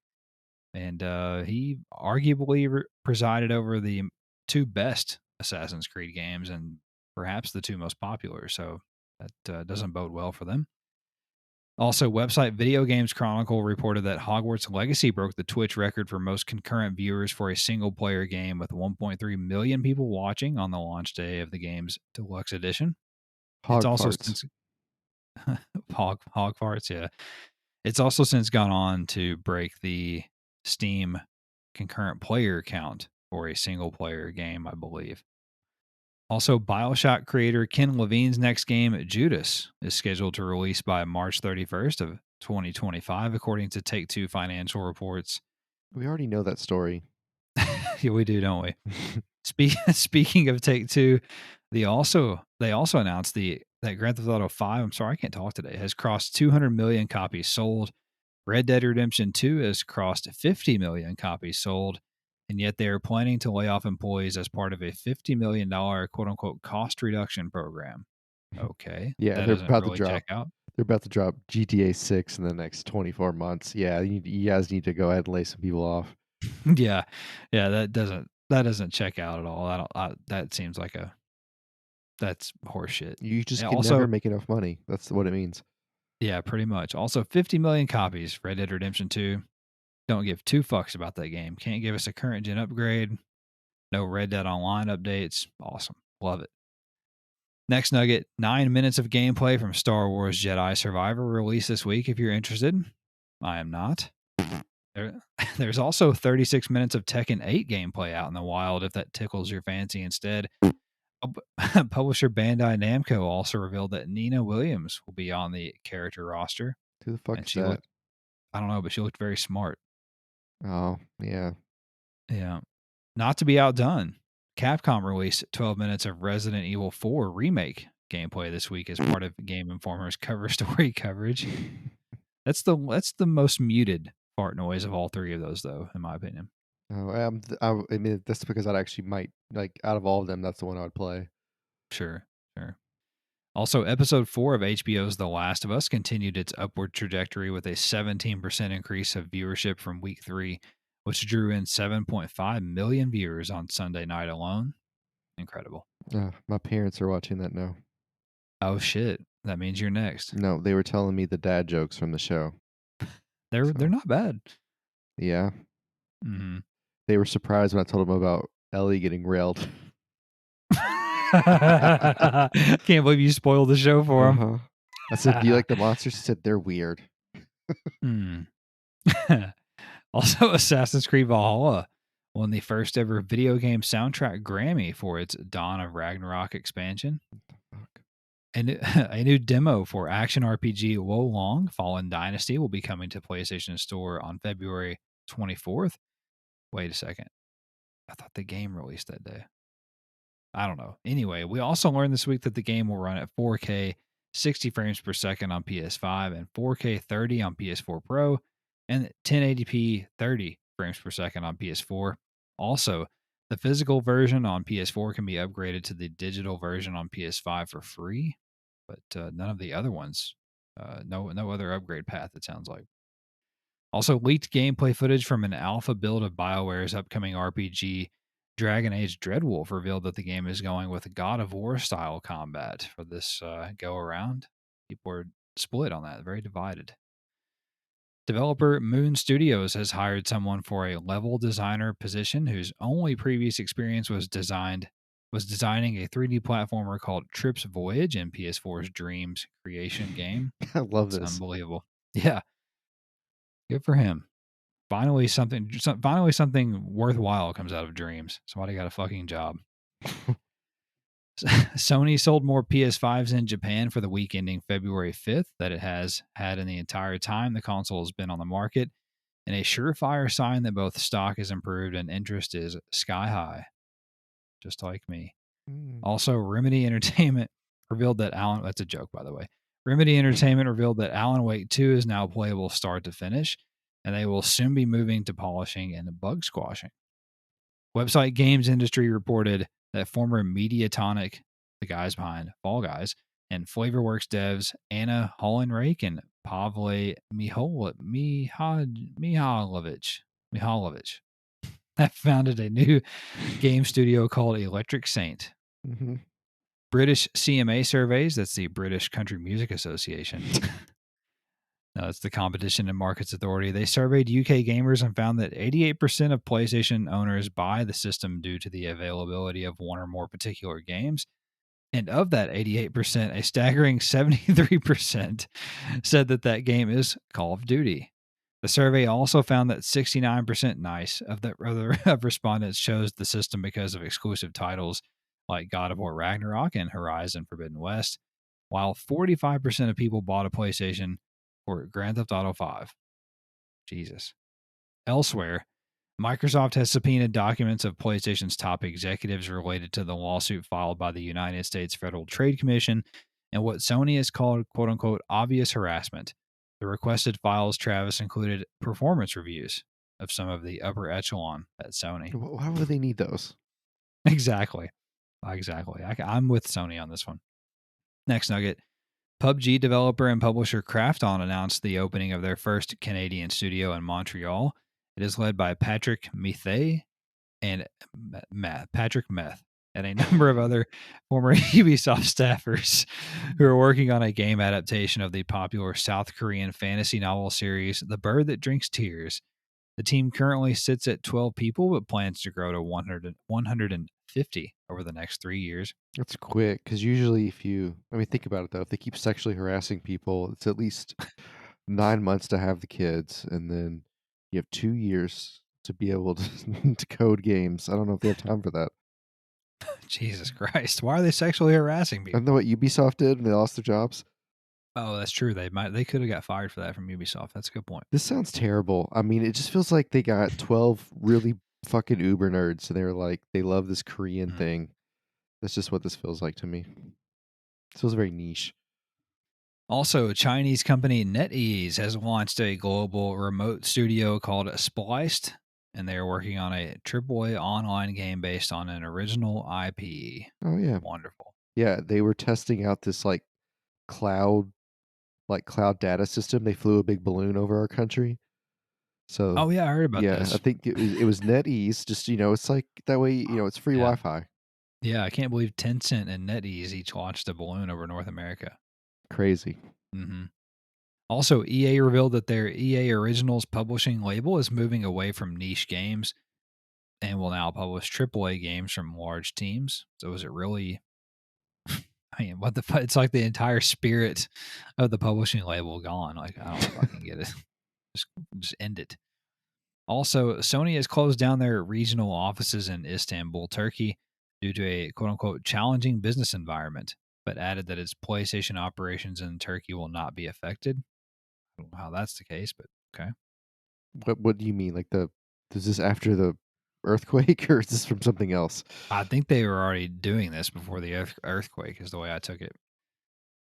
And he arguably presided over the two best Assassin's Creed games and perhaps the two most popular. So that doesn't bode well for them. Also, website Video Games Chronicle reported that Hogwarts Legacy broke the Twitch record for most concurrent viewers for a single player game with 1.3 million people watching on the launch day of the game's deluxe edition. It's Hog also farts. since hog farts, yeah. It's also since gone on to break the Steam concurrent player count for a single player game, I believe. Also, BioShock creator Ken Levine's next game, Judas, is scheduled to release by March 31st of 2025, according to Take-Two financial reports. We already know that story. Yeah, we do, don't we? Speaking of Take-Two, they also announced the that Grand Theft Auto 5, I'm sorry, I can't talk today, has crossed 200 million copies sold. Red Dead Redemption 2 has crossed 50 million copies sold, and yet they are planning to lay off employees as part of a $50 million quote unquote cost reduction program. Okay. Yeah, That they're doesn't about to really drop. check out. They're about to drop GTA 6 in the next 24 months. Yeah, you guys need to go ahead and lay some people off. Yeah. Yeah, that doesn't check out at all. That seems like that's horseshit. You just And can never also, make enough money. That's what it means. yeah, pretty much. Also, 50 million copies, Red Dead Redemption 2. Don't give two fucks about that game. Can't give us a current gen upgrade. No Red Dead Online updates. Awesome. Love it. Next nugget, 9 minutes of gameplay from Star Wars Jedi Survivor released this week if you're interested. I am not. There's also 36 minutes of Tekken 8 gameplay out in the wild if that tickles your fancy instead. Publisher Bandai Namco also revealed that Nina Williams will be on the character roster. Who the fuck And is she that? looked, I don't know, but she looked very smart. Oh, yeah. Yeah. Not to be outdone, Capcom released 12 minutes of Resident Evil 4 remake gameplay this week as part of Game Informer's cover story coverage. That's the most muted fart noise of all three of those, though, in my opinion. Oh, I mean, that's because I'd actually might, like, out of all of them, that's the one I would play. Sure, sure. Also, episode 4 of HBO's The Last of Us continued its upward trajectory with a 17% increase of viewership from week 3, which drew in 7.5 million viewers on Sunday night alone. Incredible. My parents are watching that now. Oh shit. That means you're next. No, they were telling me the dad jokes from the show. They're So, not bad. yeah. Mm-hmm. They were surprised when I told them about Ellie getting railed. Can't believe you spoiled the show for him. Uh-huh. I said, "Do you like the monsters?" She said, "They're weird." Hmm. Also, Assassin's Creed Valhalla won the first ever video game soundtrack Grammy for its Dawn of Ragnarok expansion. Fuck. And a new demo for action RPG Wo Long Fallen Dynasty will be coming to PlayStation Store on February 24th. Wait a second. I thought the game released that day. I don't know. Anyway, we also learned this week that the game will run at 4K 60 frames per second on PS5 and 4K 30 on PS4 Pro and 1080p 30 frames per second on PS4. Also, the physical version on PS4 can be upgraded to the digital version on PS5 for free, but none of the other ones. No other upgrade path, it sounds like. Also, leaked gameplay footage from an alpha build of BioWare's upcoming RPG Dragon Age Dreadwolf revealed that the game is going with God of War style combat for this go around. People are split on that, very divided. Developer Moon Studios has hired someone for a level designer position whose only previous experience was designing a 3D platformer called Trips Voyage in PS4's Dreams creation game. I love It's this. unbelievable. Yeah, good for him. Finally, something worthwhile comes out of Dreams. Somebody got a fucking job. Sony sold more PS5s in Japan for the week ending February 5th that it has had in the entire time the console has been on the market, and a surefire sign that both stock has improved and interest is sky high, just like me. Mm. Also, Remedy Entertainment revealed that that's a joke, by the way. Remedy Entertainment revealed that Alan Wake 2 is now playable start to finish, and they will soon be moving to polishing and bug squashing. Website Games Industry reported that former Mediatonic, the guys behind Fall Guys, and Flavorworks devs Anna Hollenrake and Pavle Mihailovich have founded a new game studio called Electric Saint. Mm-hmm. British CMA surveys, that's the British Country Music Association. No, it's the Competition and Markets Authority. They surveyed UK gamers and found that 88% of PlayStation owners buy the system due to the availability of one or more particular games. And of that 88%, a staggering 73% said that game is Call of Duty. The survey also found that 69% of respondents chose the system because of exclusive titles like God of War Ragnarok and Horizon Forbidden West, while 45% of people bought a PlayStation for Grand Theft Auto 5. Jesus. Elsewhere, Microsoft has subpoenaed documents of PlayStation's top executives related to the lawsuit filed by the United States Federal Trade Commission and what Sony has called quote unquote obvious harassment. The requested files, Travis, included performance reviews of some of the upper echelon at Sony. Why would they need those? Exactly. I'm with Sony on this one. Next nugget. PUBG developer and publisher Krafton announced the opening of their first Canadian studio in Montreal. It is led by Patrick Methay and Patrick Meth and a number of other former Ubisoft staffers who are working on a game adaptation of the popular South Korean fantasy novel series, The Bird That Drinks Tears. The team currently sits at 12 people, but plans to grow to 150 over the next 3 years. That's quick, because usually think about it though, if they keep sexually harassing people, it's at least 9 months to have the kids, and then you have 2 years to be able to, to code games. I don't know if they have time for that. Jesus Christ. Why are they sexually harassing people? Isn't that what Ubisoft did when they lost their jobs? Oh, that's true. They could have got fired for that from Ubisoft. That's a good point. This sounds terrible. I mean, it just feels like they got 12 really fucking uber nerds, and they were like, they love this Korean thing. That's just what this feels like to me. This feels very niche. Also, Chinese company NetEase has launched a global remote studio called Spliced, and they are working on a AAA online game based on an original IP. Oh yeah, wonderful. Yeah, they were testing out this cloud data system. They flew a big balloon over our country. So oh yeah, I heard about this. I think it was NetEase. Just it's like that way. It's free Wi-Fi. Yeah, I can't believe Tencent and NetEase each launched a balloon over North America. Crazy. Mm-hmm. Also, EA revealed that their EA Originals publishing label is moving away from niche games and will now publish AAA games from large teams. So is it really? I mean, what the fuck? It's like the entire spirit of the publishing label gone. Like, I don't fucking get it. Just end it. Also, Sony has closed down their regional offices in Istanbul, Turkey, due to a quote unquote challenging business environment, but added that its PlayStation operations in Turkey will not be affected. I don't know how that's the case, but okay. What do you mean? Is this after the earthquake, or is this from something else? I think they were already doing this before the earthquake, is the way I took it.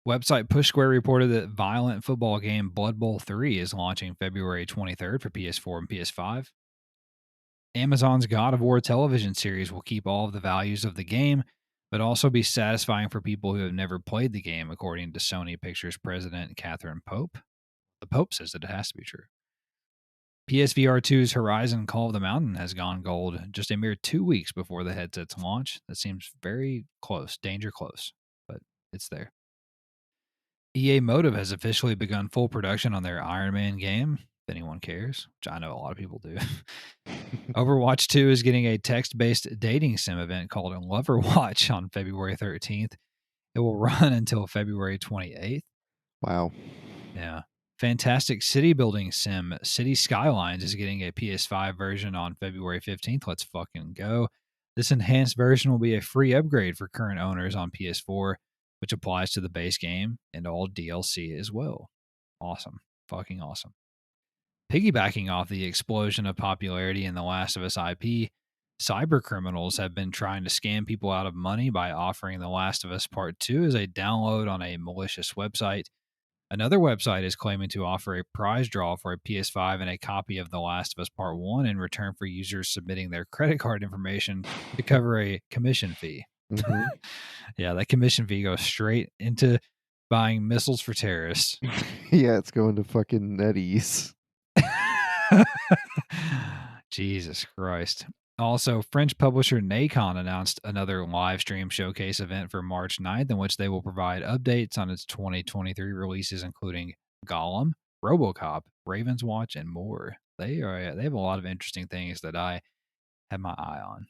Website Push Square reported that violent football game Blood Bowl 3 is launching February 23rd for PS4 and PS5. Amazon's God of War television series will keep all of the values of the game, but also be satisfying for people who have never played the game, according to Sony Pictures president Catherine Pope. The Pope says that it has to be true. PSVR 2's Horizon Call of the Mountain has gone gold just a mere 2 weeks before the headset's launch. That seems very close, danger close, but it's there. EA Motive has officially begun full production on their Iron Man game, if anyone cares, which I know a lot of people do. Overwatch 2 is getting a text-based dating sim event called Lover Watch on February 13th. It will run until February 28th. Wow. Yeah. Fantastic city building sim City Skylines is getting a PS5 version on February 15th. Let's fucking go. This enhanced version will be a free upgrade for current owners on PS4, which applies to the base game and all DLC as well. Awesome. Fucking awesome. Piggybacking off the explosion of popularity in the Last of Us IP, cyber criminals have been trying to scam people out of money by offering The Last of Us Part 2 as a download on a malicious website. Another website is claiming to offer a prize draw for a PS5 and a copy of The Last of Us Part 1 in return for users submitting their credit card information to cover a commission fee. Mm-hmm. Yeah, that commission fee goes straight into buying missiles for terrorists. Yeah, it's going to fucking NetEase. Jesus Christ. Also, French publisher Nacon announced another live stream showcase event for March 9th, in which they will provide updates on its 2023 releases, including Gollum, RoboCop, Raven's Watch, and more. They have a lot of interesting things that I have my eye on.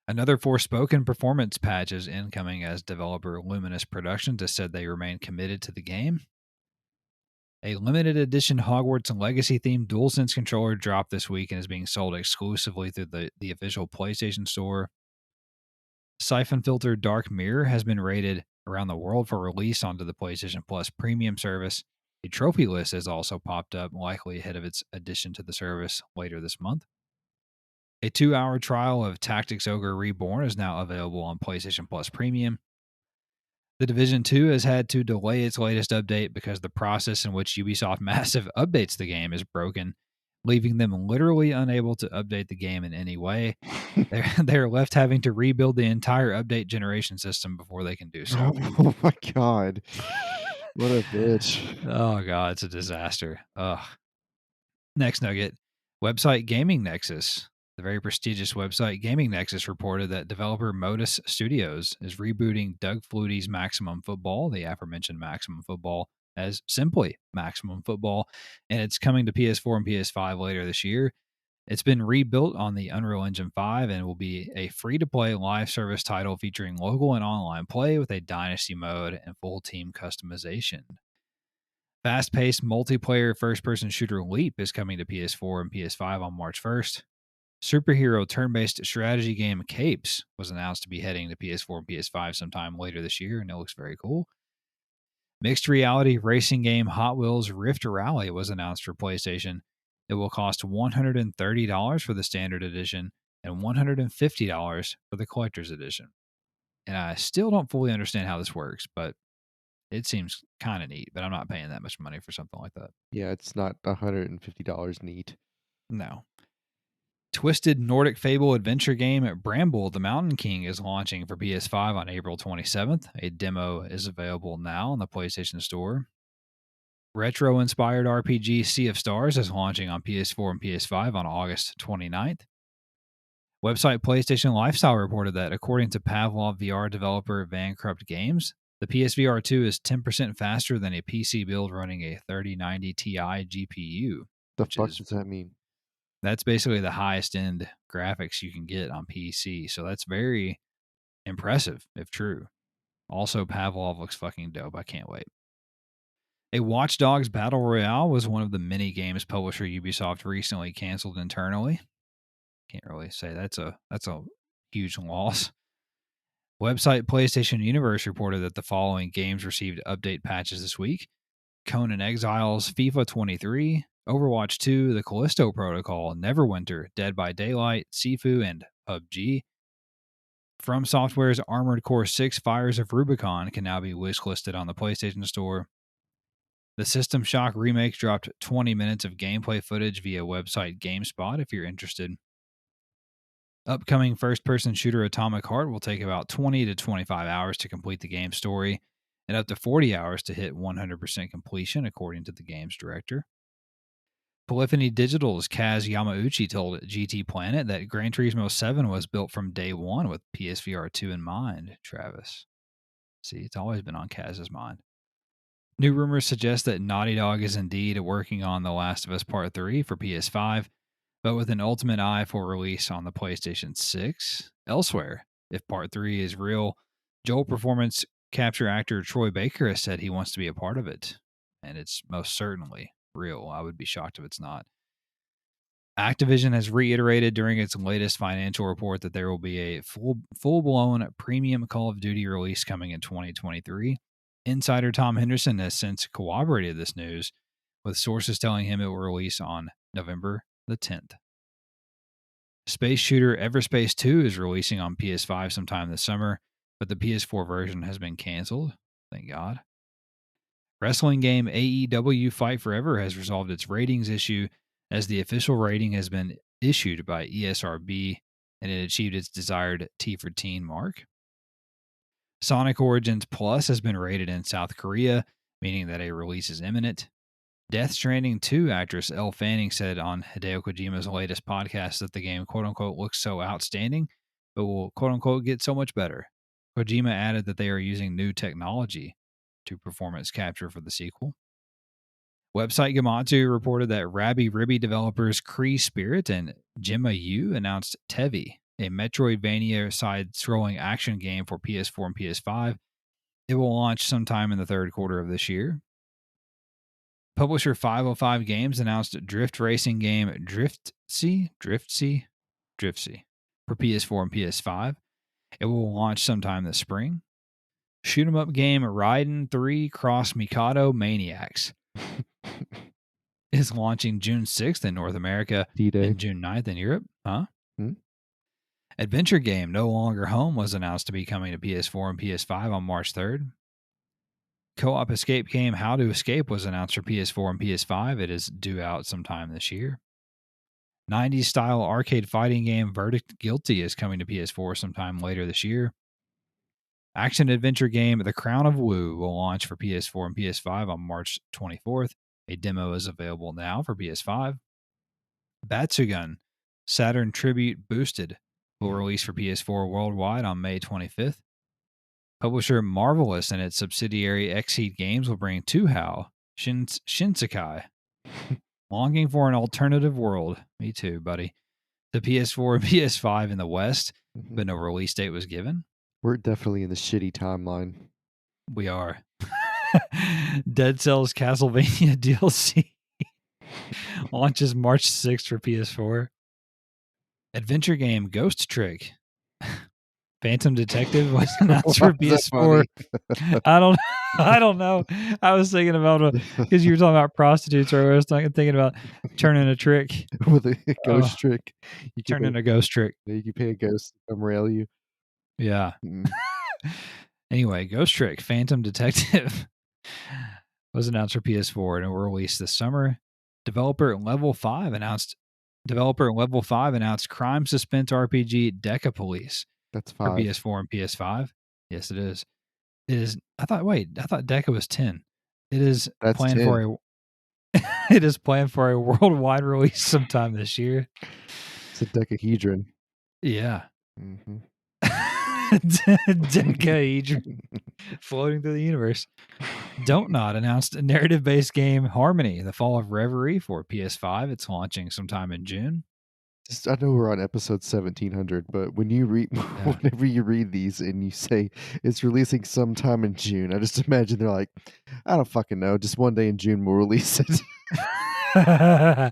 Another Forspoken performance patch is incoming, as developer Luminous Productions has said they remain committed to the game. A limited edition Hogwarts Legacy themed DualSense controller dropped this week and is being sold exclusively through the official PlayStation Store. Siphon Filter Dark Mirror has been rated around the world for release onto the PlayStation Plus premium service. A trophy list has also popped up, likely ahead of its addition to the service later this month. A 2-hour trial of Tactics Ogre Reborn is now available on PlayStation Plus Premium. The Division 2 has had to delay its latest update because the process in which Ubisoft Massive updates the game is broken, leaving them literally unable to update the game in any way. They're left having to rebuild the entire update generation system before they can do so. Oh my god. What a bitch. Oh god, it's a disaster. Ugh. Next nugget. Website Gaming Nexus. The very prestigious website Gaming Nexus reported that developer Modus Studios is rebooting Doug Flutie's Maximum Football, the aforementioned Maximum Football, as simply Maximum Football, and it's coming to PS4 and PS5 later this year. It's been rebuilt on the Unreal Engine 5 and will be a free-to-play live service title featuring local and online play with a dynasty mode and full team customization. Fast-paced multiplayer first-person shooter Leap is coming to PS4 and PS5 on March 1st. Superhero turn-based strategy game Capes was announced to be heading to PS4 and PS5 sometime later this year, and it looks very cool. Mixed reality racing game Hot Wheels Rift Rally was announced for PlayStation. It will cost $130 for the standard edition and $150 for the collector's edition. And I still don't fully understand how this works, but it seems kind of neat, but I'm not paying that much money for something like that. Yeah, it's not $150 neat. No. Twisted Nordic Fable adventure game Bramble the Mountain King is launching for PS5 on April 27th. A demo is available now on the PlayStation Store. Retro-inspired RPG Sea of Stars is launching on PS4 and PS5 on August 29th. Website PlayStation Lifestyle reported that, according to Pavlov VR developer Bankrupt Games, the PSVR 2 is 10% faster than a PC build running a 3090 Ti GPU. The fuck does that mean? That's basically the highest end graphics you can get on PC. So that's very impressive, if true. Also, Pavlov looks fucking dope. I can't wait. A Watch Dogs Battle Royale was one of the many games publisher Ubisoft recently canceled internally. Can't really say that's a huge loss. Website PlayStation Universe reported that the following games received update patches this week: Conan Exiles, FIFA 23, Overwatch 2, The Callisto Protocol, Neverwinter, Dead by Daylight, Sifu, and PUBG. From Software's Armored Core 6 Fires of Rubicon can now be wishlisted on the PlayStation Store. The System Shock remake dropped 20 minutes of gameplay footage via website GameSpot if you're interested. Upcoming first-person shooter Atomic Heart will take about 20 to 25 hours to complete the game's story, and up to 40 hours to hit 100% completion, according to the game's director. Polyphony Digital's Kaz Yamauchi told GT Planet that Gran Turismo 7 was built from day one with PSVR 2 in mind, Travis. See, it's always been on Kaz's mind. New rumors suggest that Naughty Dog is indeed working on The Last of Us Part 3 for PS5, but with an ultimate eye for release on the PlayStation 6. Elsewhere, if Part 3 is real, Joel performance capture actor Troy Baker has said he wants to be a part of it, and it's most certainly real. I would be shocked if it's not. Activision has reiterated during its latest financial report that there will be a full-blown premium Call of Duty release coming in 2023. Insider Tom Henderson has since corroborated this news, with sources telling him it will release on November the 10th. Space shooter Everspace 2 is releasing on PS5 sometime this summer, but the PS4 version has been canceled. Thank God. Wrestling game AEW Fight Forever has resolved its ratings issue, as the official rating has been issued by ESRB and it achieved its desired T for teen mark. Sonic Origins Plus has been rated in South Korea, meaning that a release is imminent. Death Stranding 2 actress Elle Fanning said on Hideo Kojima's latest podcast that the game quote-unquote looks so outstanding, but will quote-unquote get so much better. Kojima added that they are using new technology to performance capture for the sequel. Website Gematsu reported that Rabby Ribby developers Kree Spirit and Gemma Yu announced Tevi, a Metroidvania side-scrolling action game for PS4 and PS5. It will launch sometime in the third quarter of this year. Publisher 505 Games announced drift racing game Driftsy for PS4 and PS5. It will launch sometime this spring. Shoot 'em up game Raiden 3 Cross Mikado Maniacs is launching June 6th in North America D-Day. and June 9th in Europe. Adventure game No Longer Home was announced to be coming to PS4 and PS5 on March 3rd. Co-op escape game How to Escape was announced for PS4 and PS5. It is due out sometime this year. 90s style arcade fighting game Verdict Guilty is coming to PS4 sometime later this year. Action adventure game The Crown of Wu will launch for PS4 and PS5 on March 24th. A demo is available now for PS5. Batsugun Saturn Tribute Boosted will release for PS4 worldwide on May 25th. Publisher Marvelous and its subsidiary Xseed Games will bring Tuhao Shinsekai. Longing for an alternative world. Me too, buddy. The PS4 and PS5 in the West, but no release date was given. We're definitely in the shitty timeline. We are. Dead Cells Castlevania DLC launches March 6th for PS4. Adventure game Ghost Trick Phantom Detective was announced for PS4. I don't know. I was thinking about because you were talking about prostitutes, or I was thinking about turning a trick with a ghost trick. You turn in a ghost trick. You can pay a ghost to come rail you. Yeah. Anyway, Ghost Trick Phantom Detective was announced for PS4 and it will release this summer. Developer Level 5 announced crime suspense RPG Deca Police. That's 5 for PS4 and PS5. Yes, it is. It is. I thought Deca was 10. It is planned 10. for a. It is planned for a worldwide release sometime this year. It's a decahedron. Yeah. Decahedron floating through the universe. Don't Not announced a narrative-based game Harmony: The Fall of Reverie for PS5. It's launching sometime in June. I know we're on episode 1700, but when you read, whenever you read these and you say it's releasing sometime in June, I just imagine they're like, I don't fucking know. Just one day in June we'll release it. Yeah,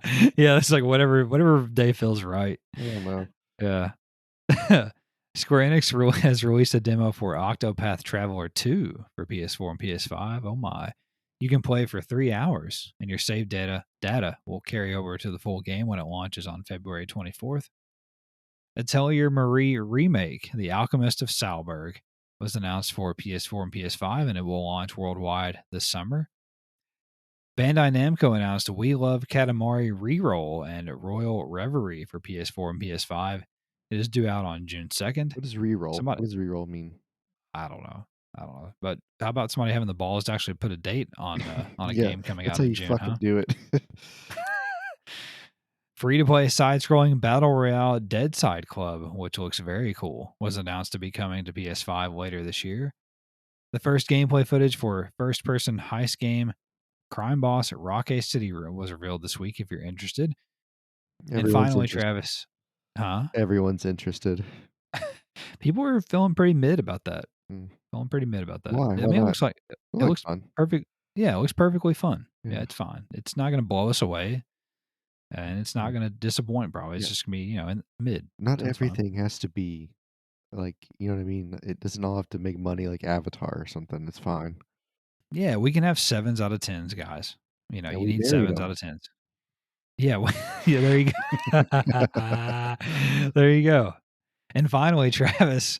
it's like whatever day feels right. I don't know. Yeah. Square Enix has released a demo for Octopath Traveler 2 for PS4 and PS5. Oh my. You can play for 3 hours, and your save data will carry over to the full game when it launches on February 24th. Atelier Marie remake, The Alchemist of Salberg, was announced for PS4 and PS5, and it will launch worldwide this summer. Bandai Namco announced We Love Katamari Reroll and Royal Reverie for PS4 and PS5. It is due out on June 2nd. What does reroll? What does reroll mean? I don't know. But how about somebody having the balls to actually put a date on a game coming out in June? That's how you fucking do it. Free-to-play side-scrolling battle royale Dead Side Club, which looks very cool, was announced to be coming to PS5 later this year. The first gameplay footage for first-person heist game Crime Boss at Rockay City was revealed this week if you're interested. And finally, Travis. Huh? Everyone's interested. People are feeling pretty mid about that. Why? I mean, it looks like it looks fun. perfect. Yeah, it looks perfectly fun. Yeah, it's fine. It's not going to blow us away, and it's not going to disappoint. Probably, it's just going to be in mid. Not everything has to be like, you know what I mean. It doesn't all have to make money like Avatar or something. It's fine. Yeah, we can have 7s out of 10s, guys. You need 7s out of 10s. Yeah, yeah. There you go. There you go. And finally, Travis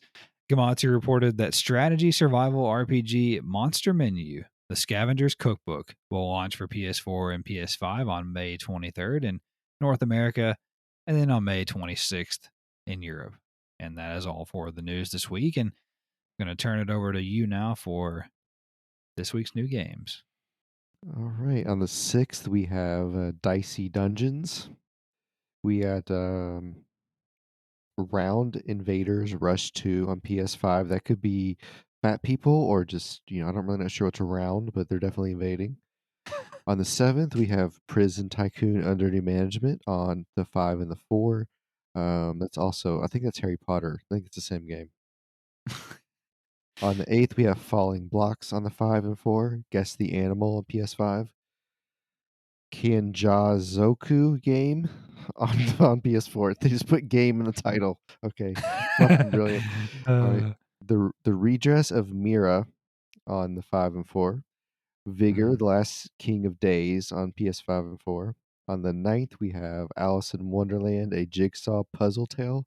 Gamati reported that strategy survival RPG Monster Menu, the Scavenger's Cookbook, will launch for PS4 and PS5 on May 23rd in North America, and then on May 26th in Europe. And that is all for the news this week. And I'm going to turn it over to you now for this week's new games. All right. On the 6th, we have Dicey Dungeons. We had Round Invaders Rush 2 on PS5. That could be fat people or just, I'm really not sure what's around, but they're definitely invading. On the 7th, we have Prison Tycoon Under New Management on the 5 and the 4. That's also, I think that's Harry Potter. I think it's the same game. On the 8th, we have Falling Blocks on the 5 and 4. Guess the Animal on PS5. Kianjazoku game on PS4. They just put game in the title. Okay. Fucking brilliant. All right. The Redress of Mira on the 5 and 4. Vigor, The Last King of Days on PS5 and 4. On the 9th, we have Alice in Wonderland, a Jigsaw Puzzle Tale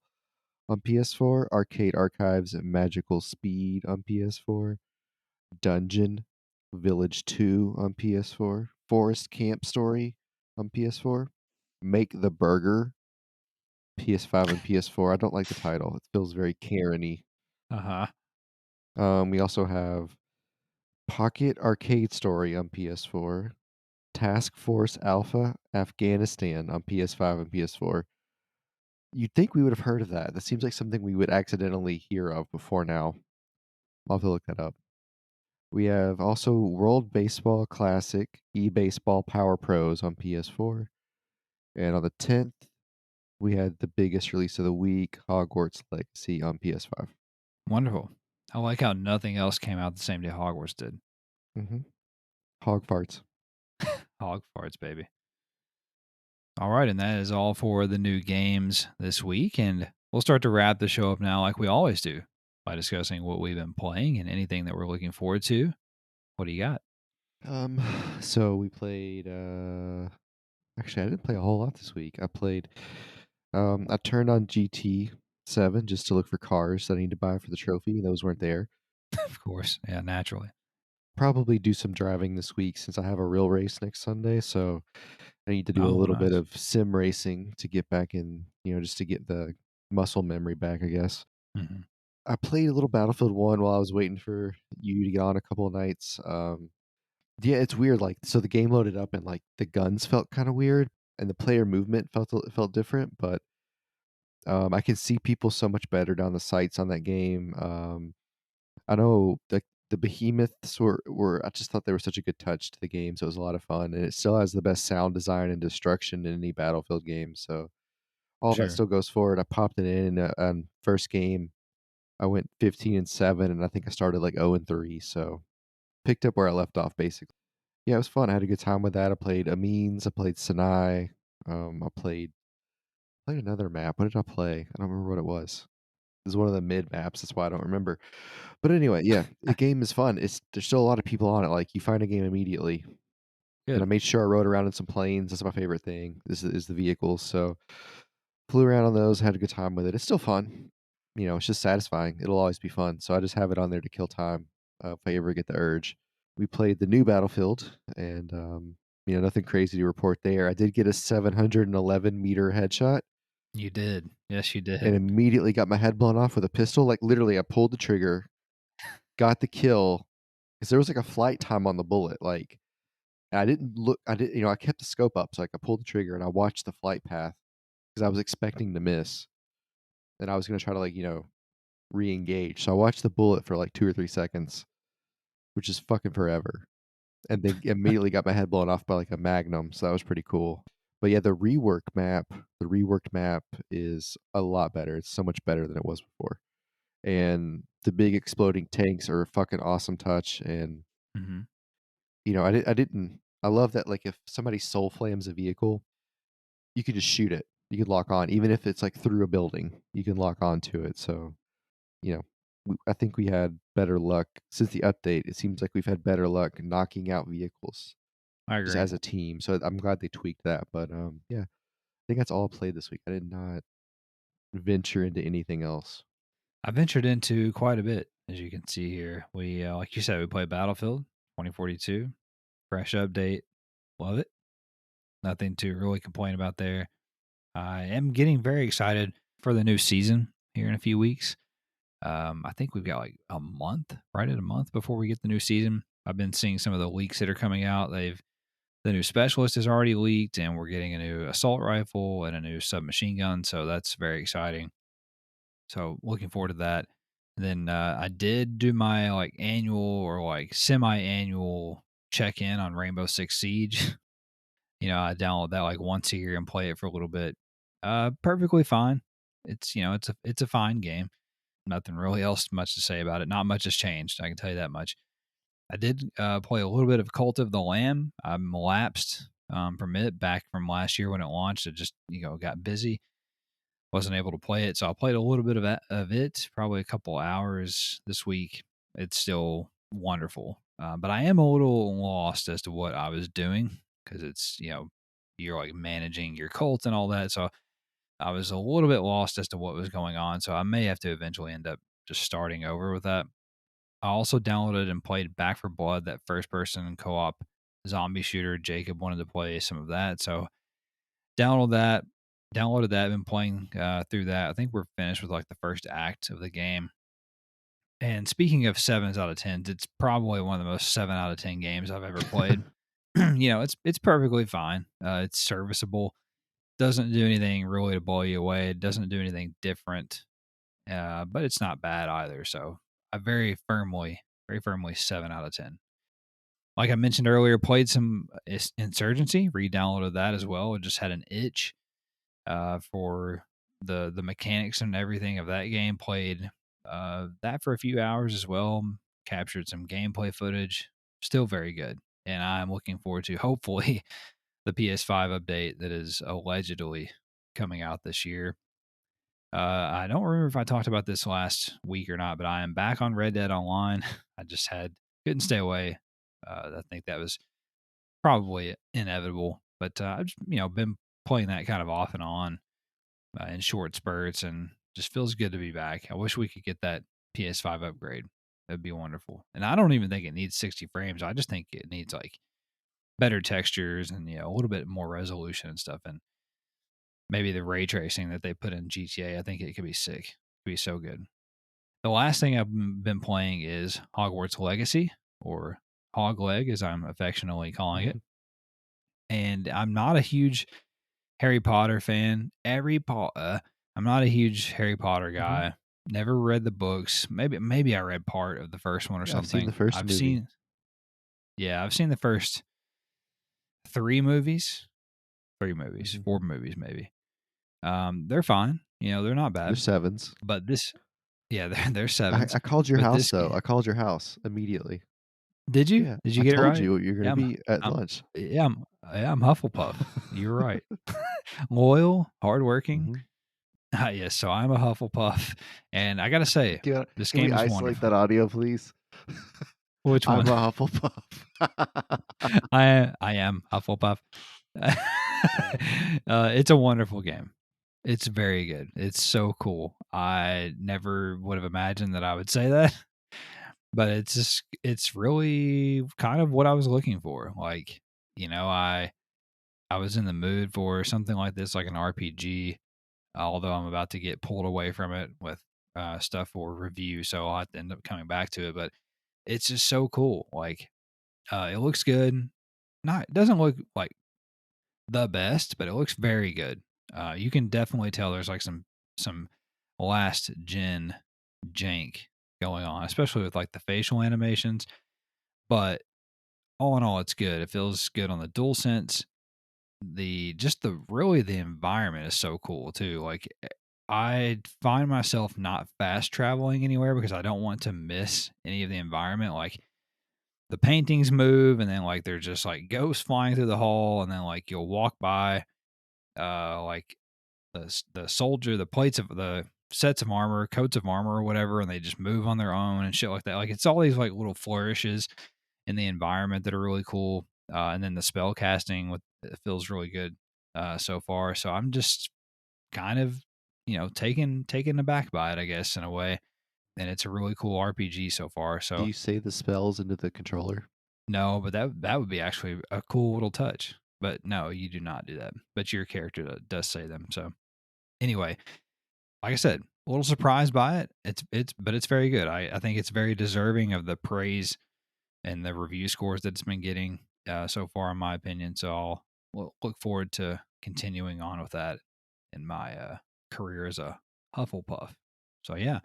on PS4. Arcade Archives and Magical Speed on PS4. Dungeon Village 2 on PS4, Forest Camp Story on PS4, Make the Burger, PS5 and PS4. I don't like the title. It feels very Karen-y. Uh-huh. We also have Pocket Arcade Story on PS4, Task Force Alpha Afghanistan on PS5 and PS4. You'd think we would have heard of that. That seems like something we would accidentally hear of before now. I'll have to look that up. We have also World Baseball Classic eBaseball Power Pros on PS4. And on the 10th, we had the biggest release of the week, Hogwarts Legacy on PS5. Wonderful. I like how nothing else came out the same day Hogwarts did. Mm-hmm. Hog farts. Hog farts, baby. All right, and that is all for the new games this week. And we'll start to wrap the show up now, like we always do, by discussing what we've been playing and anything that we're looking forward to. What do you got? Um, so we played actually I didn't play a whole lot this week. I turned on GT7 just to look for cars that I need to buy for the trophy. Those weren't there. Of course. Yeah, naturally. Probably do some driving this week since I have a real race next Sunday, so I need to do a Oh, little bit nice. of sim racing to get back in, just to get the muscle memory back, I guess. Hmm. I played a little Battlefield 1 while I was waiting for you to get on a couple of nights. Yeah, it's weird. Like, so the game loaded up and like the guns felt kind of weird, and the player movement felt different. But I can see people so much better down the sights on that game. I know the behemoths were. I just thought they were such a good touch to the game, so it was a lot of fun, and it still has the best sound design and destruction in any Battlefield game. So all that Sure. still goes forward. I popped it in first game. I went 15-7, and I think I started like 0-3. So picked up where I left off, basically. Yeah, it was fun. I had a good time with that. I played Amines. I played Sinai. I played another map. What did I play? I don't remember what it was. It was one of the mid maps. That's why I don't remember. But anyway, yeah, the game is fun. There's still a lot of people on it. Like you find a game immediately. And I Good. made sure I rode around in some planes. That's my favorite thing. Is the vehicles. So flew around on those. Had a good time with it. It's still fun. It's just satisfying. It'll always be fun. So I just have it on there to kill time if I ever get the urge. We played the new Battlefield, and nothing crazy to report there. I did get a 711-meter headshot, You did. Yes, you and did. immediately got my head blown off with a pistol. Like literally, I pulled the trigger, got the kill, because there was like a flight time on the bullet. Like I didn't look. I did. I kept the scope up, so like I pulled the trigger and I watched the flight path because I was expecting to miss, and I was gonna try to re-engage. So I watched the bullet for like 2 or 3 seconds, which is fucking forever. And then immediately got my head blown off by like a magnum, so that was pretty cool. But yeah, the reworked map is a lot better. It's so much better than it was before. And the big exploding tanks are a fucking awesome touch. And Hmm. I love that like if somebody soul flames a vehicle, you can just shoot it. You can lock on, even if it's like through a building, you can lock on to it. So, you know, I think we had better luck since the update. It seems like we've had better luck knocking out vehicles I just agree. as a team. So I'm glad they tweaked that. But yeah, I think that's all I played this week. I did not venture into anything else. I ventured into quite a bit, as you can see here. We, like you said, we played Battlefield 2042, fresh update. Love it. Nothing to really complain about there. I am getting very excited for the new season here in a few weeks. I think we've got like a month, right at a month before we get the new season. I've been seeing some of the leaks that are coming out. The new specialist is already leaked, and we're getting a new assault rifle and a new submachine gun. So that's very exciting. So looking forward to that. And then I did do my like annual or like semi-annual check-in on Rainbow Six Siege. I download that like once a year and play it for a little bit. Perfectly fine. It's a fine game. Nothing really else much to say about it. Not much has changed. I can tell you that much. I did play a little bit of Cult of the Lamb. I'm lapsed from it back from last year when it launched. It just got busy, wasn't able to play it, so I played a little bit of it, probably a couple hours this week. It's still wonderful, but I am a little lost as to what I was doing because it's you're like managing your cult and all that. So I was a little bit lost as to what was going on. So I may have to eventually end up just starting over with that. I also downloaded and played Back for Blood, that first person co-op zombie shooter. Jacob wanted to play some of that, so downloaded that. Been playing through that. I think we're finished with like the first act of the game. And speaking of 7s out of 10s, it's probably one of the most 7 out of 10 games I've ever played. It's perfectly fine. It's serviceable. Doesn't do anything really to blow you away. It doesn't do anything different, but it's not bad either. So I very firmly 7 out of 10. Like I mentioned earlier, played some Insurgency, re-downloaded that as well. It just had an itch for the mechanics and everything of that game. Played that for a few hours as well. Captured some gameplay footage. Still very good, and I'm looking forward to hopefully the PS5 update that is allegedly coming out this year. I don't remember if I talked about this last week or not, but I am back on Red Dead Online. I just couldn't stay away. I think that was probably inevitable, but I've just, been playing that kind of off and on in short spurts, and just feels good to be back. I wish we could get that PS5 upgrade. That'd be wonderful. And I don't even think it needs 60 frames. I just think it needs like better textures and a little bit more resolution and stuff, and maybe the ray tracing that they put in GTA. I think it could be sick. It could be so good. The last thing I've been playing is Hogwarts Legacy, or Hog Leg, as I'm affectionately calling it. And I'm not a huge Harry Potter fan. I'm not a huge Harry Potter guy. Never read the books. Maybe I read part of the first one or something. I've seen the first movie. I've seen the first 3 movies. 4 movies maybe. They're fine. They're not bad. They're 7s. But they're 7s. I called your house though. I called your house immediately. Did you? Yeah, Did you get it right? I told you what you're going to be at lunch. I'm Hufflepuff. You're right. Loyal, hardworking. Yes, so I'm a Hufflepuff, and I gotta say, this game is wonderful. Isolate that audio, please? Which one? I'm a Hufflepuff. I am Hufflepuff. It's a wonderful game. It's very good. It's so cool. I never would have imagined that I would say that, but it's really kind of what I was looking for. Like, I was in the mood for something like this, like an RPG, although I'm about to get pulled away from it with stuff for review, so I'll have to end up coming back to it. But it's just so cool. Like, it looks good. It doesn't look like the best, but it looks very good. You can definitely tell there's like some last gen jank going on, especially with like the facial animations. But all in all, it's good. It feels good on the DualSense. The environment is so cool too. Like, I find myself not fast traveling anywhere because I don't want to miss any of the environment. Like, the paintings move, and then like there's just like ghosts flying through the hall, and then like you'll walk by like the soldier, the plates of the sets of armor, coats of armor or whatever, and they just move on their own and shit like that. Like, it's all these like little flourishes in the environment that are really cool. And then the spell casting it feels really good so far. So I'm just kind of taken aback by it, I guess, in a way. And it's a really cool RPG so far. So do you say the spells into the controller? No, but that would be actually a cool little touch. But no, you do not do that. But your character does say them. So anyway, like I said, a little surprised by it. But it's very good. I think it's very deserving of the praise and the review scores that it's been getting so far, in my opinion. So I'll look forward to continuing on with that in my career as a Hufflepuff. So yeah,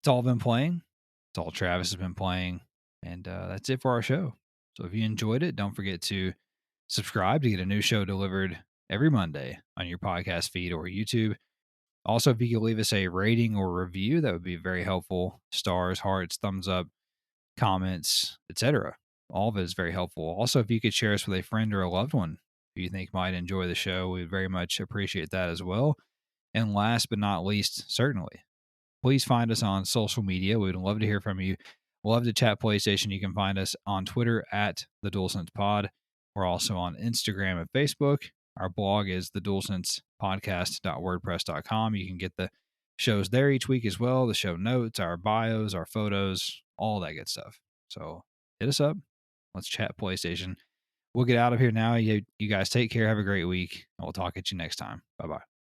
it's all I've been playing. It's all Travis has been playing. And that's it for our show. So if you enjoyed it, don't forget to subscribe to get a new show delivered every Monday on your podcast feed or YouTube. Also, if you could leave us a rating or review, that would be very helpful. Stars, hearts, thumbs up, comments, etc. All of it is very helpful. Also, if you could share us with a friend or a loved one who you think might enjoy the show, we would very much appreciate that as well. And last but not least, certainly, please find us on social media. We would love to hear from you. Love to chat PlayStation. You can find us on Twitter at the DualSense Pod. We're also on Instagram and Facebook. Our blog is the DualSense Podcast.wordpress.com. You can get the shows there each week as well. The show notes, our bios, our photos, all that good stuff. So hit us up. Let's chat PlayStation. We'll get out of here now. You guys take care. Have a great week. And we'll talk at you next time. Bye-bye.